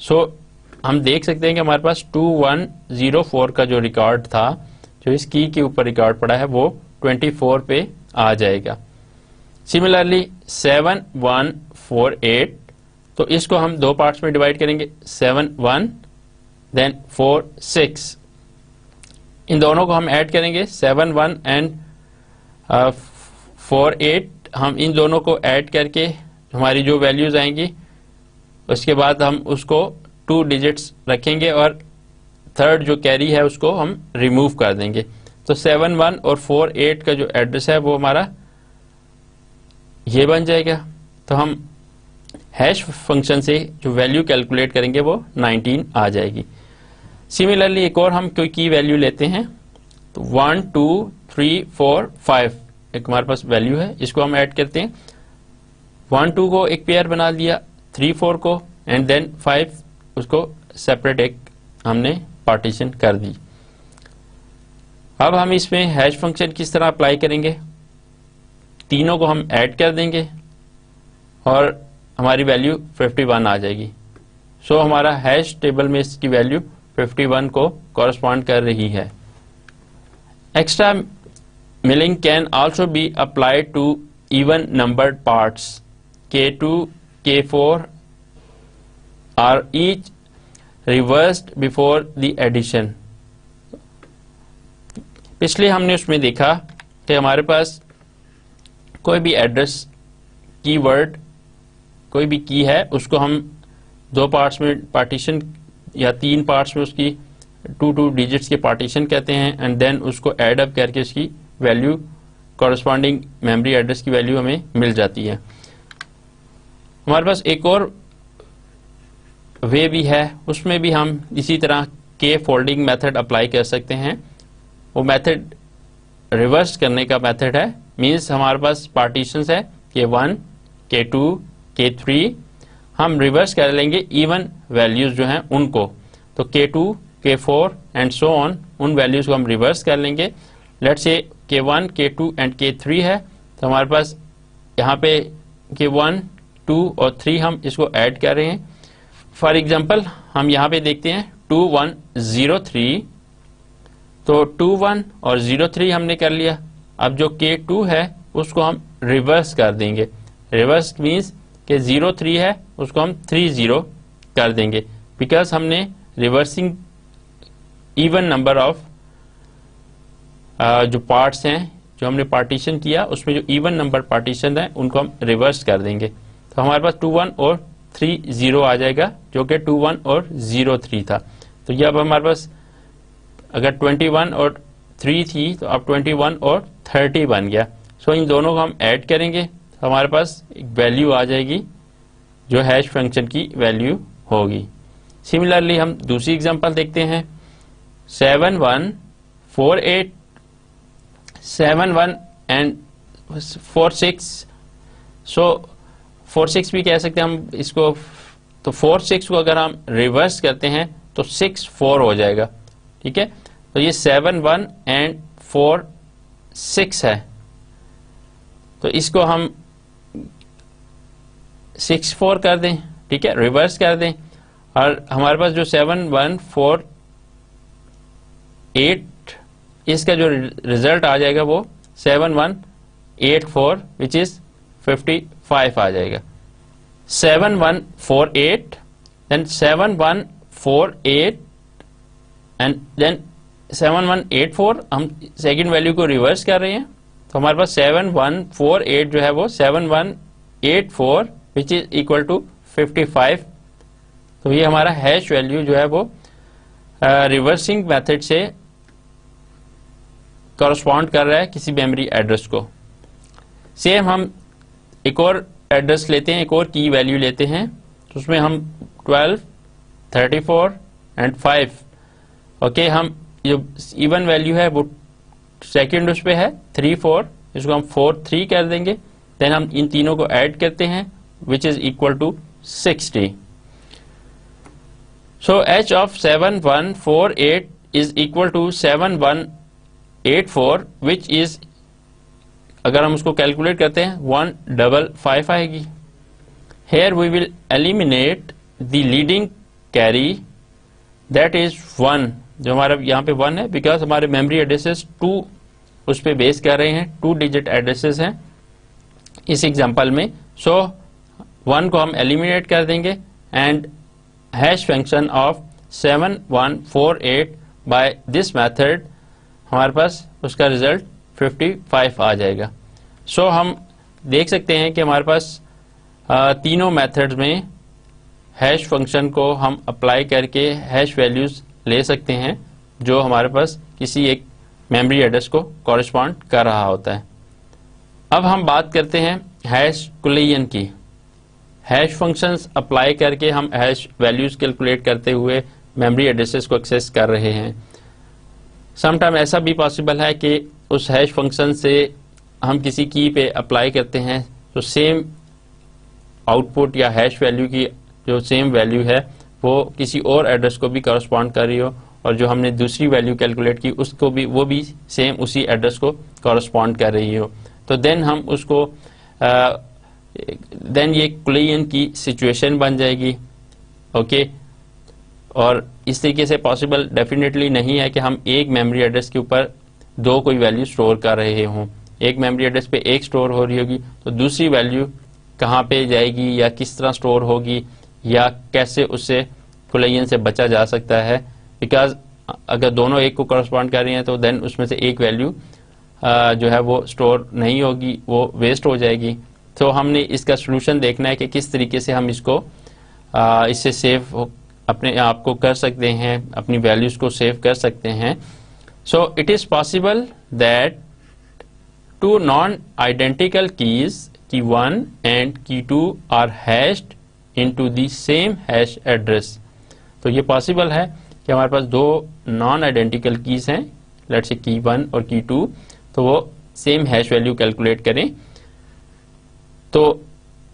सो हम देख सकते हैं कि हमारे पास 2104 का जो रिकॉर्ड था, जो इस की के ऊपर रिकॉर्ड पड़ा है, वो 24 पे आ जाएगा। सिमिलरली 7148, तो इसको हम 2 पार्ट्स में डिवाइड करेंगे 71 देन 46। इन दोनों को हम ऐड करेंगे 71 एंड 48। हम इन दोनों को ऐड करके हमारी जो वैल्यूज आएंगी उसके बाद हम उसको 2 डिजिट्स रखेंगे और थर्ड जो कैरी है उसको हम रिमूव कर देंगे। तो 71 और 48 का जो एड्रेस है वो हमारा ये बन जाएगा। तो हम हैश फंक्शन से जो वैल्यू कैलकुलेट करेंगे वो 19 आ जाएगी। सिमिलरली एक और हम कोई की वैल्यू लेते हैं, तो 1 2 3 4 5 एक हमारे पास वैल्यू है, इसको हम ऐड करते हैं। 1 2 को एक पेयर बना लिया, 3 4 को, एंड देन 5 उसको सेपरेट एक हमने पार्टीशन कर दी। अब हम इसमें हैश फंक्शन किस तरह अप्लाई करेंगे, तीनों को हम ऐड कर देंगे और हमारी वैल्यू 51 आ जाएगी। सो हमारा हैश टेबल में इसकी वैल्यू 51 को कॉरस्पॉन्ड कर रही है। Extra milling can also be applied to even numbered parts. K2 K4 are each reversed before the addition. पिछले हमने उसमें देखा कि हमारे पास कोई भी एड्रेस कीवर्ड कोई भी की है उसको हम 2 पार्ट्स में पार्टीशन या 3 पार्ट्स में उसकी 2 डिजिट्स के पार्टीशन कहते हैं, एंड देन उसको ऐड अप करके उसकी वैल्यू कॉरस्पॉन्डिंग मेमोरी एड्रेस की वैल्यू हमें मिल जाती है। हमारे पास एक और वे भी है, उसमें भी हम इसी तरह के फोल्डिंग मेथड अप्लाई कर सकते हैं। वो मेथड रिवर्स करने का मेथड है, मीन्स हमारे पास पार्टीशंस है K1 K2 K3, हम रिवर्स कर लेंगे इवन वैल्यूज जो हैं उनको। तो K2 K4 and so on, उन वैल्यूज को हम रिवर्स कर लेंगे। Let's say K1, K2 and K3 है, तो हमारे पास यहाँ पे K1, 2 और 3 हम इसको ऐड कर रहे हैं। फॉर एग्जांपल हम यहाँ पे देखते हैं 2103, तो 21 और 03 हमने कर लिया। अब जो K2 है उसको हम रिवर्स कर देंगे। रिवर्स मीन्स कि 03 है उसको हम 30 कर देंगे, बिकॉज हमने रिवर्सिंग इवन नंबर ऑफ जो पार्ट्स हैं जो हमने पार्टीशन किया उसमें जो इवन नंबर पार्टीशन है उनको हम रिवर्स कर देंगे। तो हमारे पास 21 और 30 आ जाएगा, जो कि 21 और 03 था। तो ये अब हमारे पास अगर 21 और 3 थी तो अब 21 और 30 बन गया। सो इन दोनों को हम ऐड करेंगे तो हमारे पास एक वैल्यू आ जाएगी जो हैश फंक्शन की वैल्यू होगी। सिमिलरली हम दूसरी एग्जांपल देखते हैं 7148 71 एंड 46। सो 46 भी कह सकते हैं हम इसको। तो 46 को अगर हम रिवर्स करते हैं तो 64 हो जाएगा। ठीक है, तो ये 71 एंड 4 6 है, तो इसको हम 64 कर दें। ठीक है, रिवर्स कर दें और हमारे पास जो 7148 इसका जो रिजल्ट आ जाएगा वो 7184 विच इज 55 आ जाएगा। 7148 देन 7148 एंड देन 7184 हम सेकंड वैल्यू को रिवर्स कर रहे हैं, तो हमारे पास 7148 जो है वो 7184 विच इज इक्वल टू 55। तो ये हमारा हैश वैल्यू जो है वो रिवर्सिंग मेथड से कॉरस्पॉन्ड कर रहा है किसी मेमोरी एड्रेस को। सेम हम एक और एड्रेस लेते हैं, एक और की वैल्यू लेते हैं, तो उसमें हम 12, 34 एंड 5 ओके, हम जो इवन वैल्यू है वो सेकेंड उस पे है 3 4, इसको हम 4 3 कर देंगे। देन हम इन तीनों को ऐड करते हैं which is equal to 60। So h of 7148 is equal to 7184 which is, अगर हम उसको कैलकुलेट करते हैं 155 आएगी। Here we will eliminate the leading carry that is 1, जो हमारा यहाँ पे 1 है बिकॉज हमारे मेमोरी एड्रेसेस 2 उस पे बेस कर रहे हैं, 2 डिजिट एड्रेसेस हैं इस एग्जांपल में। सो 1 को हम एलिमिनेट कर देंगे and hash function of 7148 by this method हमारे पास उसका रिजल्ट 55 आ जाएगा। सो हम देख सकते हैं कि हमारे पास तीनों मेथड्स में हैश फंक्शन को हम अप्लाई करके हैश वैल्यूज ले सकते हैं जो हमारे पास किसी एक मेमोरी एड्रेस को कॉरेस्पॉन्ड कर रहा होता है। अब हम बात करते हैं हैश कुलियन की। हैश फंक्शंस अप्लाई करके हम हैश वैल्यूज कैलकुलेट करते हुए मेमोरी एड्रेसेस को एक्सेस कर रहे हैं। समटाइम ऐसा भी पॉसिबल है कि उस हैश फंक्शन से हम किसी की पे अप्लाई करते हैं तो सेम आउटपुट या हैश वैल्यू की जो सेम वैल्यू है वो किसी और एड्रेस को भी कॉरेस्पॉन्ड कर रही हो, और जो हमने दूसरी वैल्यू कैलकुलेट की उसको भी वो भी सेम उसी एड्रेस को कॉरेस्पॉन्ड कर रही हो, तो देन हम उसको देन ये कुलियन की सिचुएशन बन जाएगी। ओके, और इस तरीके से पॉसिबल डेफिनेटली नहीं है कि हम एक मेमोरी एड्रेस के ऊपर दो कोई वैल्यू स्टोर कर रहे हों। एक मेमोरी एड्रेस पे एक स्टोर हो रही होगी तो दूसरी वैल्यू कहाँ पे जाएगी या किस तरह स्टोर होगी या कैसे उससे कुलियन से बचा जा सकता है, बिकॉज अगर दोनों एक को कॉरेस्पॉन्ड कर रही हैं तो देन उसमें से एक वैल्यू जो है वो स्टोर नहीं होगी, वो वेस्ट हो जाएगी। तो हमने इसका सोल्यूशन देखना है कि किस तरीके से हम इसको इससे सेव अपने आप को कर सकते हैं, अपनी वैल्यूज को सेव कर सकते हैं। So it is possible that two non identical keys key 1 and key 2 are hashed into the same hash address. तो ये पॉसिबल है कि हमारे पास दो नॉन आइडेंटिकल कीज हैं, लेट्स से की 1 और की 2, तो वो सेम हैश वैल्यू कैलकुलेट करें। तो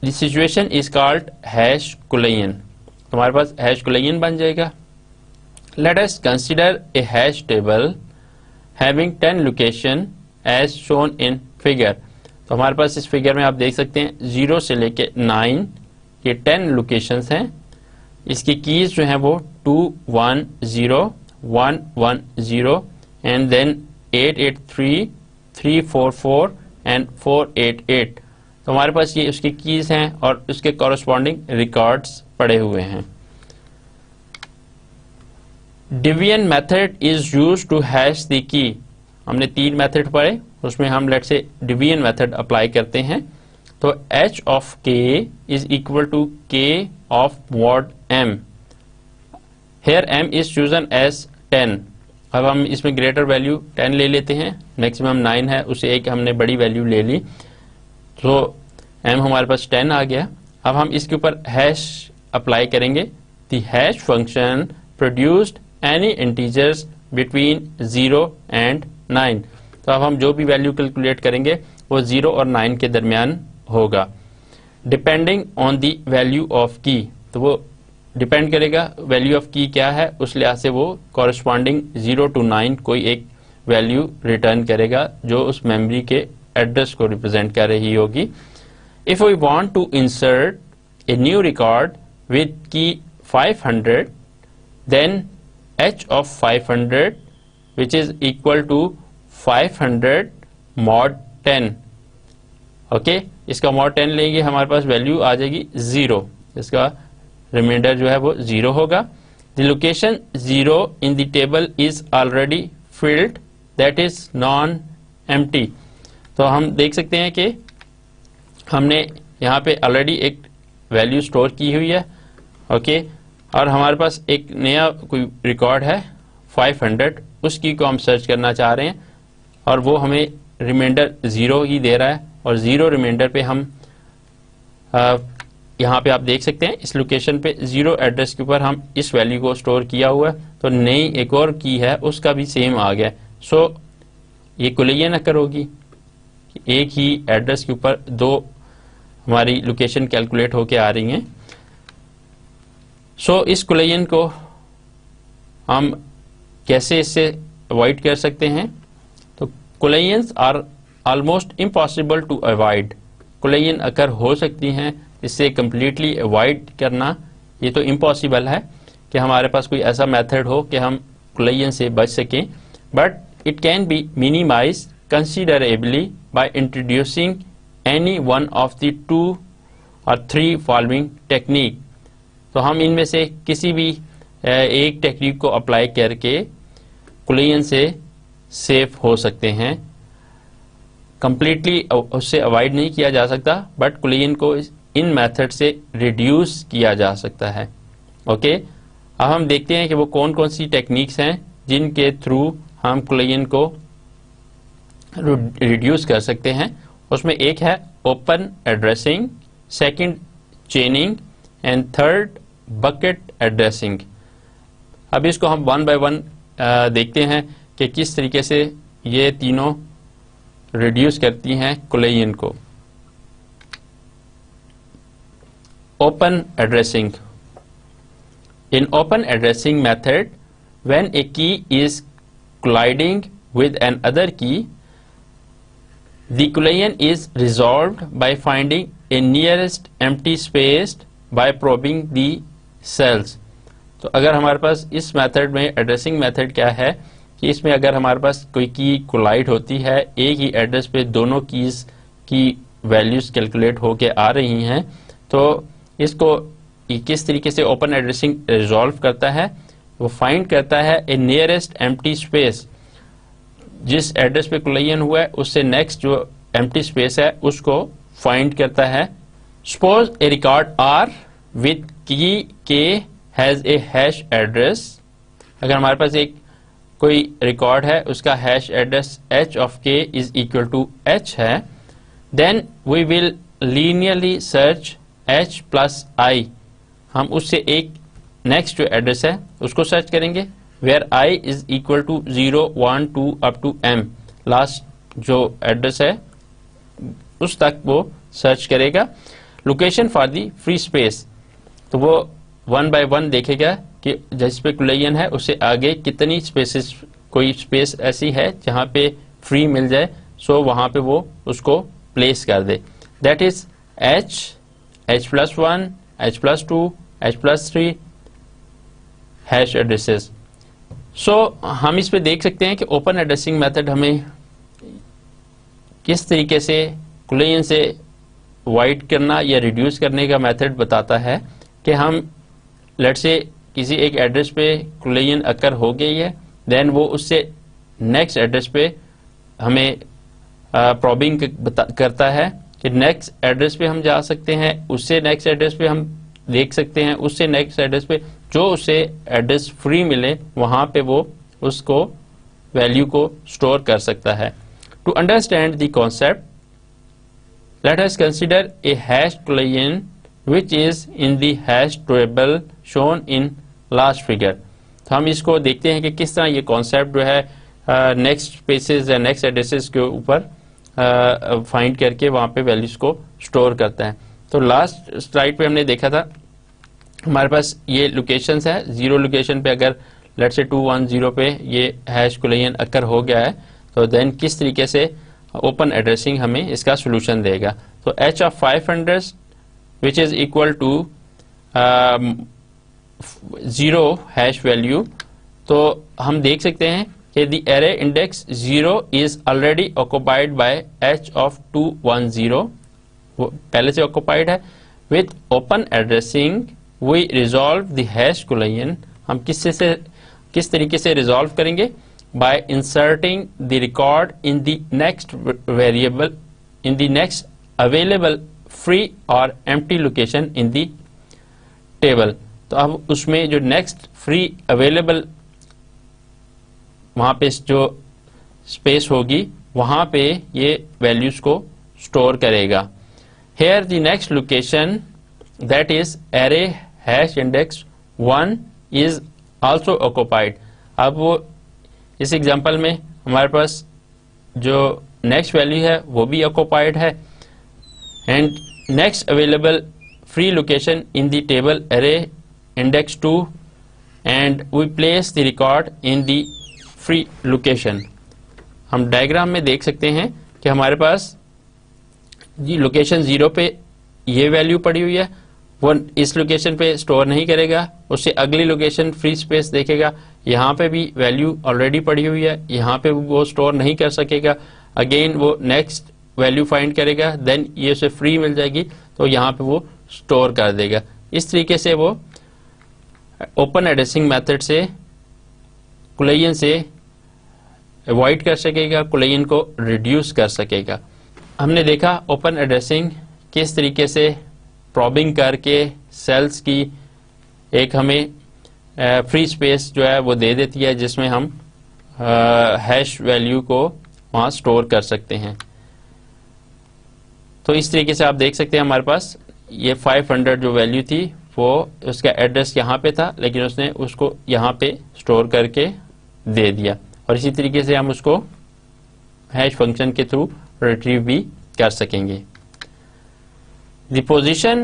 the situation is called hash collision. तो हमारे पास हैश कुलियन बन जाएगा। Let us consider a hash table having 10 location as shown in figure. तो हमारे पास इस फिगर में आप देख सकते हैं 0 से लेके 9 ये 10 लोकेशंस हैं। इसकी कीज जो हैं वो 210 110 एंड देन 883 344 एंड 488। तो हमारे पास ये उसकी कीज हैं और उसके कॉरस्पॉन्डिंग रिकॉर्ड्स पड़े हुए हैं। Division method is used to hash the key. हमने 3 मेथड पढ़े, उसमें हम लेट से डिवीजन मेथड अप्लाई करते हैं। तो h of k is equal to k of mod m। Here m is chosen as 10। अब हम इसमें ग्रेटर वैल्यू 10 ले लेते हैं, मैक्सिमम 9 है, उसे एक हमने बड़ी वैल्यू ले ली, तो m हमारे पास 10 आ गया। अब हम इसके ऊपर हैश अप्लाई करेंगे। The hash function produced any integers between 0 and 9। तो अब हम जो भी वैल्यू कैलकुलेट करेंगे वो 0 और 9 के दरमियान होगा, depending on the value of की। तो वो डिपेंड करेगा वैल्यू ऑफ की क्या है, उस लिहाज से वो कॉरस्पॉन्डिंग 0 to 9 कोई एक वैल्यू रिटर्न करेगा जो उस मेमोरी के एड्रेस को रिप्रेजेंट कर रही होगी। If we want to insert a new record with key 500, then h of 500 which is equal to 500 mod 10। Okay, इसका mod 10 लेंगे, हमारे पास वैल्यू आ जाएगी 0, इसका रिमाइंडर जो है वो 0 होगा। The location 0 in the table is already field, that is non empty. तो हम देख सकते हैं कि हमने यहाँ पे ऑलरेडी एक वैल्यू स्टोर की हुई है। ओके, और हमारे पास एक नया कोई रिकॉर्ड है 500, उसकी को हम सर्च करना चाह रहे हैं और वो हमें रिमाइंडर 0 ही दे रहा है, और 0 रिमाइंडर पे हम यहाँ पे आप देख सकते हैं इस लोकेशन पे 0 एड्रेस के ऊपर हम इस वैल्यू को स्टोर किया हुआ है। तो नई एक और की है उसका भी सेम आ गया। सो ये कुलैयन अकर होगी, एक ही एड्रेस के ऊपर 2 हमारी लोकेशन कैलकुलेट होके आ रही हैं। सो इस कुलैयन को हम कैसे इससे अवॉइड कर सकते हैं? तो collisions are almost impossible to avoid. Collision occur हो सकती हैं, इससे कम्प्लीटली अवॉइड करना ये तो इम्पॉसिबल है कि हमारे पास कोई ऐसा मेथड हो कि हम कुलैयन से बच सकें, but it can be minimize considerably by introducing any one of the 2 और 3 फॉलोइंग टेक्निक। तो हम इनमें से किसी भी एक टेक्निक को अप्लाई करके कुलैयन से सेफ हो सकते हैं। कंप्लीटली उससे अवॉइड नहीं किया जा सकता, बट कुलैयन को इन मेथड से रिड्यूस किया जा सकता है। ओके, अब हम देखते हैं कि वो कौन कौन सी टेक्निक्स हैं जिनके थ्रू हम कुलैयन को रिड्यूस कर सकते हैं। उसमें एक है open addressing, second चेनिंग and third bucket addressing. अब इसको हम 1 by 1 देखते हैं कि किस तरीके से ये तीनों रिड्यूस करती हैं कुलैयन को। Open addressing. In open addressing method, when a key is colliding with another key, the collision is resolved by finding a nearest empty space by probing the cells। तो अगर हमारे पास इस मेथड में addressing method क्या है कि इसमें अगर हमारे पास कोई की कोलाइड होती है, एक ही एड्रेस पे दोनों कीज की वैल्यूज कैलकुलेट होके आ रही हैं, तो इसको किस तरीके से ओपन एड्रेसिंग रिजॉल्व करता है? वो फाइंड करता है ए नियरेस्ट एम्प्टी स्पेस, जिस एड्रेस पे कुलैयन हुआ है उससे नेक्स्ट जो एम्प्टी स्पेस है उसको फाइंड करता है। Suppose a record R with key K has a hash address. अगर हमारे पास एक कोई रिकॉर्ड है उसका hash address h of k is equal to h है, then we will linearly search h plus i। हम उससे एक नेक्स्ट जो एड्रेस है उसको सर्च करेंगे where i is equal to 0 1 2 up to m। Last जो एड्रेस है उस तक वो सर्च करेगा। Location for the free space, तो वो 1 by 1 देखेगा कि जिस पे कुलैयन है उससे आगे कितनी स्पेसेस, कोई स्पेस ऐसी है जहाँ पे फ्री मिल जाए। सो वहाँ पे वो उसको प्लेस कर दे। That is H+1, H+2, H+3 hash addresses. So हम इस पे देख सकते हैं कि ओपन एड्रेसिंग मेथड हमें किस तरीके से कुलेयन से वाइड करना या रिड्यूस करने का मेथड बताता है कि हम लेट्स से किसी एक एड्रेस पे कुलेयन अकर हो गई है, देन वो उससे नेक्स्ट एड्रेस पे हमें प्रॉबिंग करता है कि नेक्स्ट एड्रेस पे हम जा सकते हैं, उससे नेक्स्ट एड्रेस पे हम देख सकते हैं, उससे नेक्स्ट एड्रेस पे जो उसे एड्रेस फ्री मिले वहां पे वो उसको वैल्यू को स्टोर कर सकता है। To understand the concept, let us consider a hash boolean which is in the hash table shown in last figure। तो हम इसको देखते हैं कि किस तरह ये कॉन्सेप्ट जो है नेक्स्ट स्पेसेस या नेक्स्ट एड्रेसेस के ऊपर फाइंड करके वहाँ पे वैल्यूज को स्टोर करता है। तो लास्ट स्लाइड पे हमने देखा था हमारे पास ये लोकेशंस है, 0 लोकेशन पे अगर लेट्स से 210 पे ये हैश कुलेयन अकर हो गया है तो देन किस तरीके से ओपन एड्रेसिंग हमें इसका सोल्यूशन देगा। तो h of 500 which is equal to 0 hash value. तो हम देख सकते हैं कि the array index 0 is already occupied by h of 210, वो पहले से ऑक्युपाइड है। With open addressing we resolve the hash collision. हम किस तरीके से रिजॉल्व करेंगे? by inserting the record in the next variable in the next available free or empty location in the table। तो अब उसमें जो next free available वहां पे जो स्पेस होगी वहां पे ये वैल्यूज को स्टोर करेगा। here the next location that is array hash index 1 is also occupied। अब वो इस एग्जांपल में हमारे पास जो नेक्स्ट वैल्यू है वो भी ऑक्युपाइड है and next available free location in the table array index 2 and we place the record in the free location. हम डायग्राम में देख सकते हैं कि हमारे पास जी लोकेशन 0 पे ये वैल्यू पड़ी हुई है, वो इस लोकेशन पे स्टोर नहीं करेगा, उससे अगली लोकेशन फ्री स्पेस देखेगा, यहाँ पे भी वैल्यू ऑलरेडी पड़ी हुई है, यहाँ पे वो स्टोर नहीं कर सकेगा, अगेन वो नेक्स्ट वैल्यू फाइंड करेगा, देन ये उसे फ्री मिल जाएगी तो यहाँ पे वो स्टोर कर देगा। इस तरीके से वो ओपन एड्रेसिंग मेथड से कुलेयन से अवॉइड कर सकेगा, कुलेयन को रिड्यूस कर सकेगा। हमने देखा ओपन एड्रेसिंग किस तरीके से प्रॉबिंग करके सेल्स की एक हमें फ्री स्पेस जो है वो दे देती है जिसमें हम हैश वैल्यू को वहाँ स्टोर कर सकते हैं। तो इस तरीके से आप देख सकते हैं हमारे पास ये 500 जो वैल्यू थी वो उसका एड्रेस यहाँ पे था लेकिन उसने उसको यहाँ पे स्टोर करके दे दिया और इसी तरीके से हम उसको हैश फंक्शन के थ्रू रिट्रीव भी कर सकेंगे। The position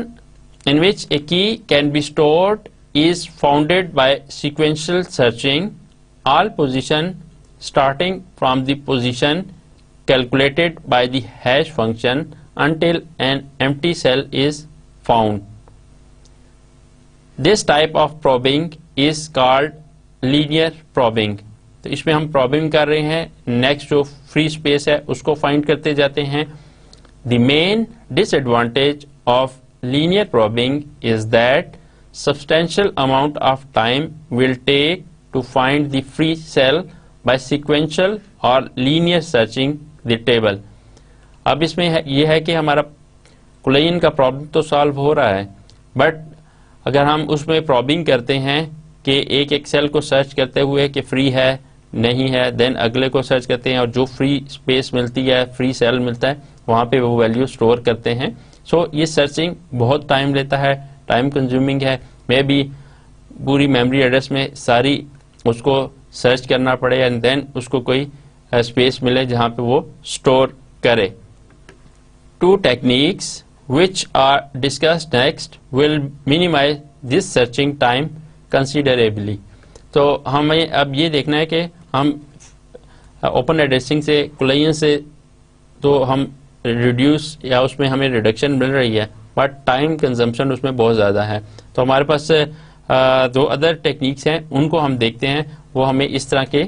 in which a key can be stored is founded by sequential searching. All position starting from the position calculated by the hash function until an empty cell is found. This type of probing is called linear probing. तो इसमें हम probing कर रहे हैं, next जो free space है उसको find करते जाते हैं। The main disadvantage of linear probing is that substantial amount of time will take to find the free cell by sequential or linear searching the table। अब इसमें ये है कि हमारा कुलेयन का प्रॉब्लम तो सॉल्व हो रहा है बट अगर हम उसमें प्रॉबिंग करते हैं कि एक एक सेल को सर्च करते हुए कि फ्री है नहीं है, देन अगले को सर्च करते हैं और जो फ्री स्पेस मिलती है फ्री सेल मिलता है वहाँ पे वो वैल्यू स्टोर करते हैं। सो ये सर्चिंग बहुत टाइम लेता है, टाइम कंज्यूमिंग है, मे बी पूरी मेमोरी एड्रेस में सारी उसको सर्च करना पड़े एंड देन उसको कोई स्पेस मिले जहाँ पे वो स्टोर करे। 2 techniques which are discussed next will minimize this searching time considerably। तो हमें अब ये देखना है कि हम ओपन एड्रेसिंग से कुलेयन से तो हम रिड्यूस या उसमें हमें रिडक्शन मिल रही है, बट टाइम कंजम्पशन उसमें बहुत ज़्यादा है। तो हमारे पास दो अदर टेक्निक्स हैं, उनको हम देखते हैं। वो हमें इस तरह के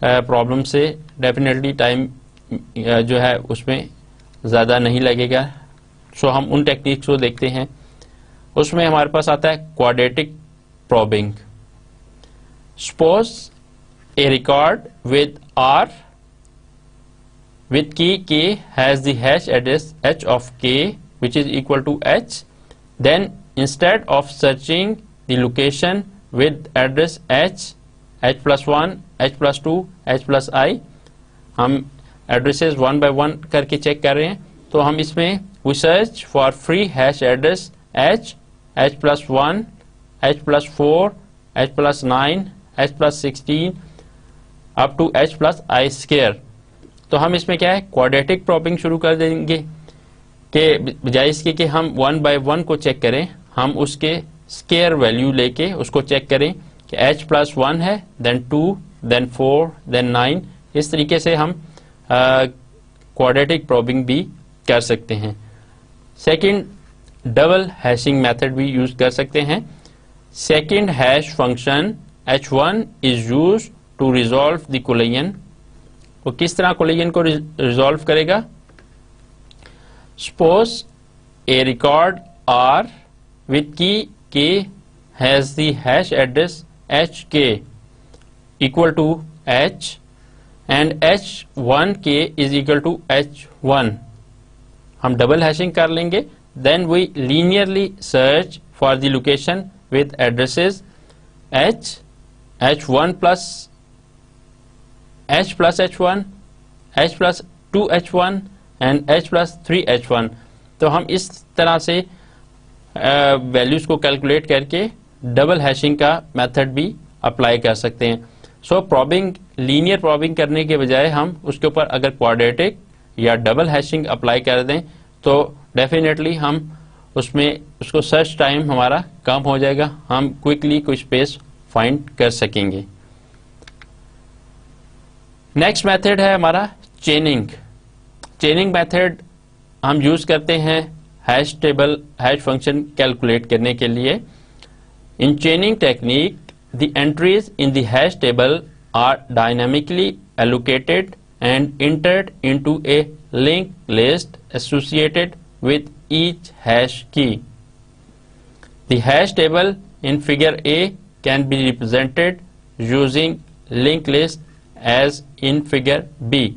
प्रॉब्लम से डेफिनेटली टाइम जो है उसमें ज़्यादा नहीं लगेगा। सो हम उन टेक्निक्स को देखते हैं। उसमें हमारे पास आता है quadratic probing. Suppose a record with R with key k has the hash address h of k which is equal to h, then instead of searching the location with address h plus 1 h plus 2 h plus I, हम addresses one by one करके check कर रहे हैं। तो हम इसमें we search for free hash address h plus 1 h plus 4 h plus 9 h plus 16 up to h plus I square। तो हम इसमें क्या है, क्वाड्रेटिक प्रॉबिंग शुरू कर देंगे कि बजाय इसके कि हम वन बाय वन को चेक करें, हम उसके स्केयर वैल्यू लेके उसको चेक करें कि h प्लस 1 है, देन 2, देन 4, देन 9। इस तरीके से हम क्वाड्रेटिक प्रॉबिंग भी कर सकते हैं। सेकंड, डबल हैशिंग मेथड भी यूज कर सकते हैं। Second hash function h1 is used to resolve the collision. वो किस तरह कोलिजन को रिजॉल्व करेगा? Suppose a record R with key K has the hash address HK equal to H and H1K is equal to H1। हम double hashing कर लेंगे। Then we linearly search for the location with addresses H1 plus H plus H1, H plus 2H1 and H plus 3H1। तो हम इस तरह से values को calculate करके डबल हैशिंग का मेथड भी अप्लाई कर सकते हैं। सो प्रॉबिंग, लीनियर प्रॉबिंग करने के बजाय हम उसके ऊपर अगर क्वाड्रेटिक या डबल हैशिंग अप्लाई कर दें तो डेफिनेटली हम उसमें उसको सर्च टाइम हमारा कम हो जाएगा, हम क्विकली कुछ स्पेस फाइंड कर सकेंगे। नेक्स्ट मेथड है हमारा चेनिंग। चेनिंग मेथड हम यूज करते हैं hash table, hash function calculate करने के लिए। In chaining technique the entries in the hash table are dynamically allocated and entered into a link list associated with each hash key. The hash table in figure A can be represented using link list as in figure B।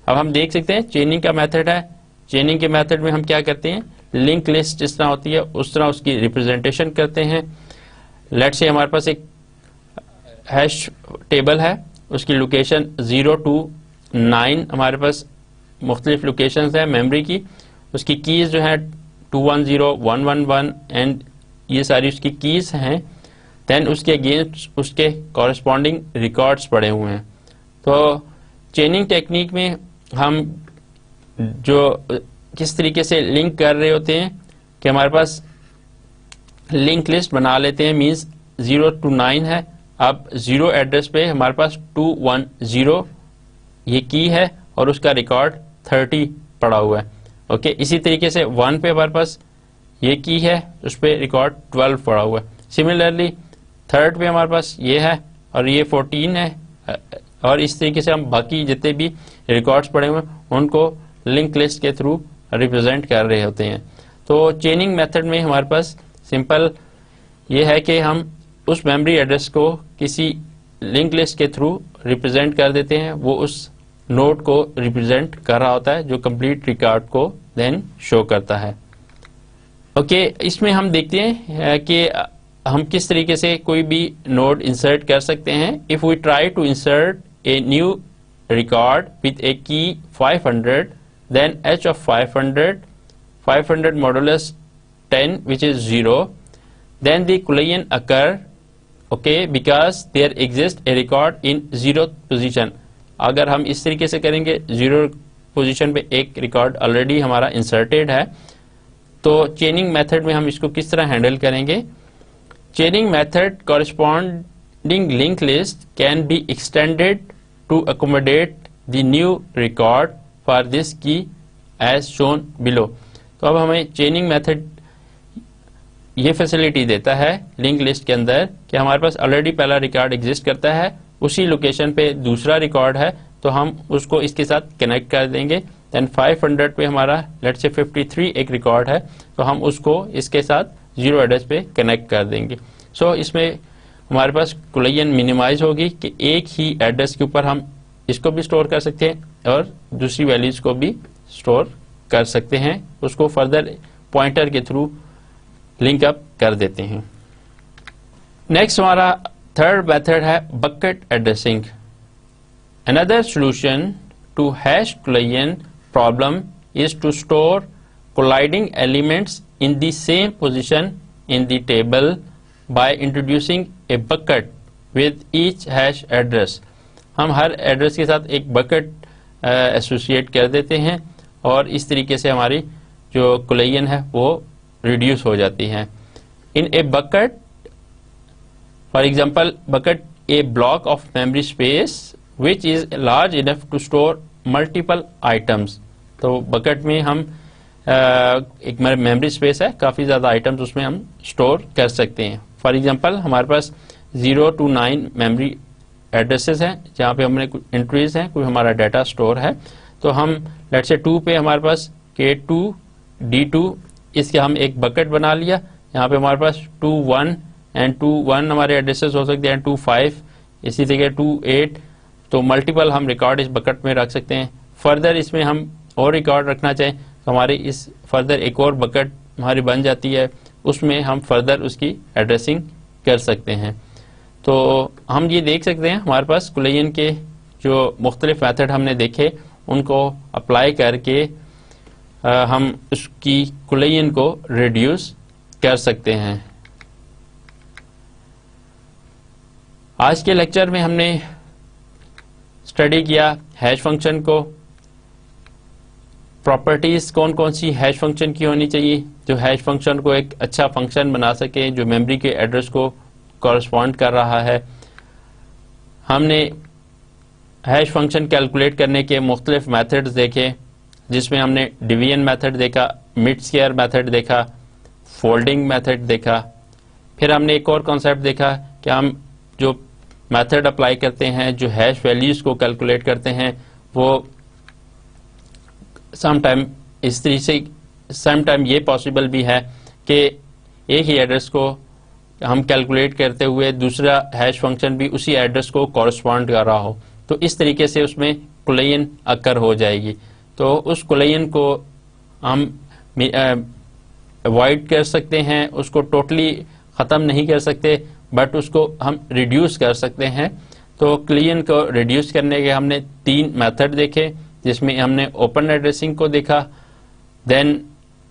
अब हम देख सकते हैं चेनिंग का method है। चेनिंग के method में हम क्या करते हैं, लिंक लिस्ट जिस तरह होती है उस तरह उसकी रिप्रेजेंटेशन करते हैं। लेट्स से हमारे पास एक हैश टेबल है, उसकी लोकेशन 0 to 9 हमारे पास मुख्तलिफ लोकेशंस है मेमोरी की। उसकी कीज जो है 210, 111 एंड ये सारी उसकी कीज हैं। देन उसके अगेंस्ट उसके कॉरेस्पॉन्डिंग रिकॉर्ड्स पड़े हुए हैं। तो चेनिंग टेक्निक में हम जो किस तरीके से लिंक कर रहे होते हैं कि हमारे पास लिंक लिस्ट बना लेते हैं, मींस 0 to 9 है। अब 0 एड्रेस पे हमारे पास 210 ये की है और उसका रिकॉर्ड 30 पड़ा हुआ है। ओके, इसी तरीके से 1 पे हमारे पास ये की है, उस पर रिकॉर्ड 12 पड़ा हुआ है। सिमिलरली 3rd पे हमारे पास ये है और ये 14 है। और इस तरीके से हम बाकी जितने भी रिकॉर्ड्स पड़े हुए हैं उनको लिंक लिस्ट के थ्रू रिप्रेजेंट कर रहे होते हैं। तो चेनिंग मेथड में हमारे पास सिंपल ये है कि हम उस मेमोरी एड्रेस को किसी लिंक लिस्ट के थ्रू रिप्रेजेंट कर देते हैं। वो उस नोड को रिप्रेजेंट कर रहा होता है जो कंप्लीट रिकॉर्ड को देन शो करता है। ओके, इसमें हम देखते हैं कि हम किस तरीके से कोई भी नोड इंसर्ट कर सकते हैं। If we try to insert a new record with a key 500, then h of 500 modulus 10 which is 0, then the collision occur, okay, because there exists a record in 0th position। अगर हम इस तरीके से करेंगे 0 position पे एक record already हमारा inserted है, तो चेनिंग मेथड में हम इसको किस तरह हैंडल करेंगे। चेनिंग method corresponding linked list can be extended to accommodate the new record for this key as shown below. तो अब हमें चेनिंग मेथड ये फैसिलिटी देता है लिंक लिस्ट के अंदर कि हमारे पास ऑलरेडी पहला रिकॉर्ड एग्जिस्ट करता है, उसी लोकेशन पे दूसरा रिकॉर्ड है, तो हम उसको इसके साथ कनेक्ट कर देंगे। देन 500 पे हमारा लेट्स से 53 एक रिकॉर्ड है, तो हम उसको इसके साथ 0 एड्रेस पे कनेक्ट कर देंगे। सो इसमें हमारे पास कोलिजन मिनिमाइज होगी कि एक ही एड्रेस के ऊपर हम इसको भी स्टोर कर सकते हैं और दूसरी वैल्यूज को भी स्टोर कर सकते हैं, उसको फर्दर पॉइंटर के थ्रू लिंक अप कर देते हैं। नेक्स्ट हमारा थर्ड मेथड है bucket addressing. Another solution to hash collision problem is to store colliding elements in the same position in the table by introducing a bucket with each hash address। हम हर address के साथ एक bucket associate कर देते हैं और इस तरीके से हमारी जो कोलिजन है वो रिड्यूस हो जाती है। In a bucket, for example bucket a block of memory space which is large enough to store multiple items. तो बकेट में हम एक मेमोरी स्पेस है, काफ़ी ज़्यादा आइटम्स उसमें हम स्टोर कर सकते हैं। फॉर एग्जांपल हमारे पास 0 to 9 मेमोरी एड्रेसेस हैं जहाँ पे हमने कुछ एंट्रीज हैं, कोई हमारा डाटा स्टोर है। तो हम लेट्स से 2 पे हमारे पास K2 D2 इसके हम एक बकेट बना लिया। यहाँ पे हमारे पास 2 1 एंड 2 1 हमारे एड्रेसेस हो सकते हैं, 2 5 इसी तरीके 2 8। तो मल्टीपल हम रिकॉर्ड इस बकेट में रख सकते हैं। फर्दर इसमें हम और रिकॉर्ड रखना चाहें तो हमारी इस फर्दर एक और बकेट हमारी बन जाती है, उसमें हम फर्दर उसकी एड्रेसिंग कर सकते हैं। तो हम ये देख सकते हैं हमारे पास कोलिजन के जो मुख्तलिफ मेथड हमने देखे उनको अप्लाई करके हम उसकी कोलिजन को रिड्यूस कर सकते हैं। आज के लेक्चर में हमने स्टडी किया हैश फंक्शन को, प्रॉपर्टीज कौन कौन सी हैश फंक्शन की होनी चाहिए जो हैश फंक्शन को एक अच्छा फंक्शन बना सके जो मेमोरी के एड्रेस को कॉरस्पॉन्ड कर रहा है। हमने हैश फंक्शन कैलकुलेट करने के मुख्तलिफ मेथड्स देखे जिसमें हमने डिवीजन मेथड देखा, मिड स्क्वायर मेथड देखा, फोल्डिंग मेथड देखा। फिर हमने एक और कॉन्सेप्ट देखा कि हम जो मेथड अप्लाई करते हैं, जो हैश वैल्यूज को कैलकुलेट करते हैं, वो समटाइम ये पॉसिबल भी है कि एक ही एड्रेस को हम कैलकुलेट करते हुए दूसरा हैश फंक्शन भी उसी एड्रेस को कॉरस्पॉन्ड कर रहा हो, तो इस तरीके से उसमें कोलिजन अकर हो जाएगी। तो उस कोलिजन को हम अवॉइड कर सकते हैं, उसको टोटली ख़त्म नहीं कर सकते बट उसको हम रिड्यूस कर सकते हैं। तो कोलिजन को रिड्यूस करने के हमने 3 मेथड देखे जिसमें हमने ओपन एड्रेसिंग को देखा, देन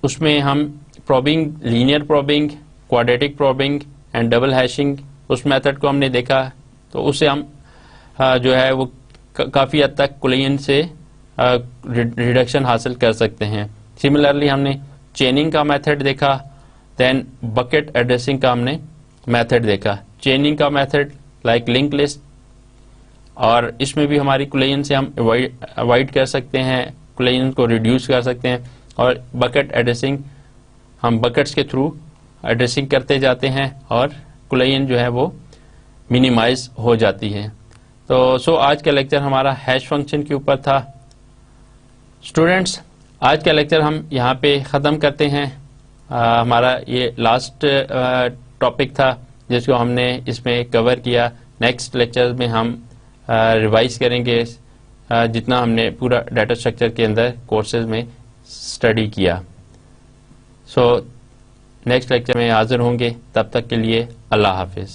उसमें हम probing, linear probing, quadratic probing and double hashing उस मेथड को हमने देखा। तो उससे हम जो है वो काफ़ी हद तक कोलिजन से रिडक्शन हासिल कर सकते हैं। सिमिलरली हमने चेनिंग का मेथड देखा, देन बकेट एड्रेसिंग का हमने मेथड देखा। चेनिंग का मेथड लाइक लिंक लिस्ट, और इसमें भी हमारी कोलिजन से हम अवॉइड कर सकते हैं, कोलिजन को रिड्यूस कर सकते हैं। और बकेट एड्रेसिंग हम बकेट्स के थ्रू एड्रेसिंग करते जाते हैं और कोलिजन जो है वो मिनिमाइज हो जाती है। तो आज का लेक्चर हमारा हैश फंक्शन के ऊपर था। स्टूडेंट्स, आज का लेक्चर हम यहाँ पे ख़त्म करते हैं। हमारा ये लास्ट टॉपिक था जिसको हमने इसमें कवर किया। नेक्स्ट लेक्चर में हम रिवाइज करेंगे जितना हमने पूरा डाटा स्ट्रक्चर के अंदर कोर्सेज में स्टडी किया। नेक्स्ट लेक्चर में हाजिर होंगे, तब तक के लिए अल्लाह हाफिज़।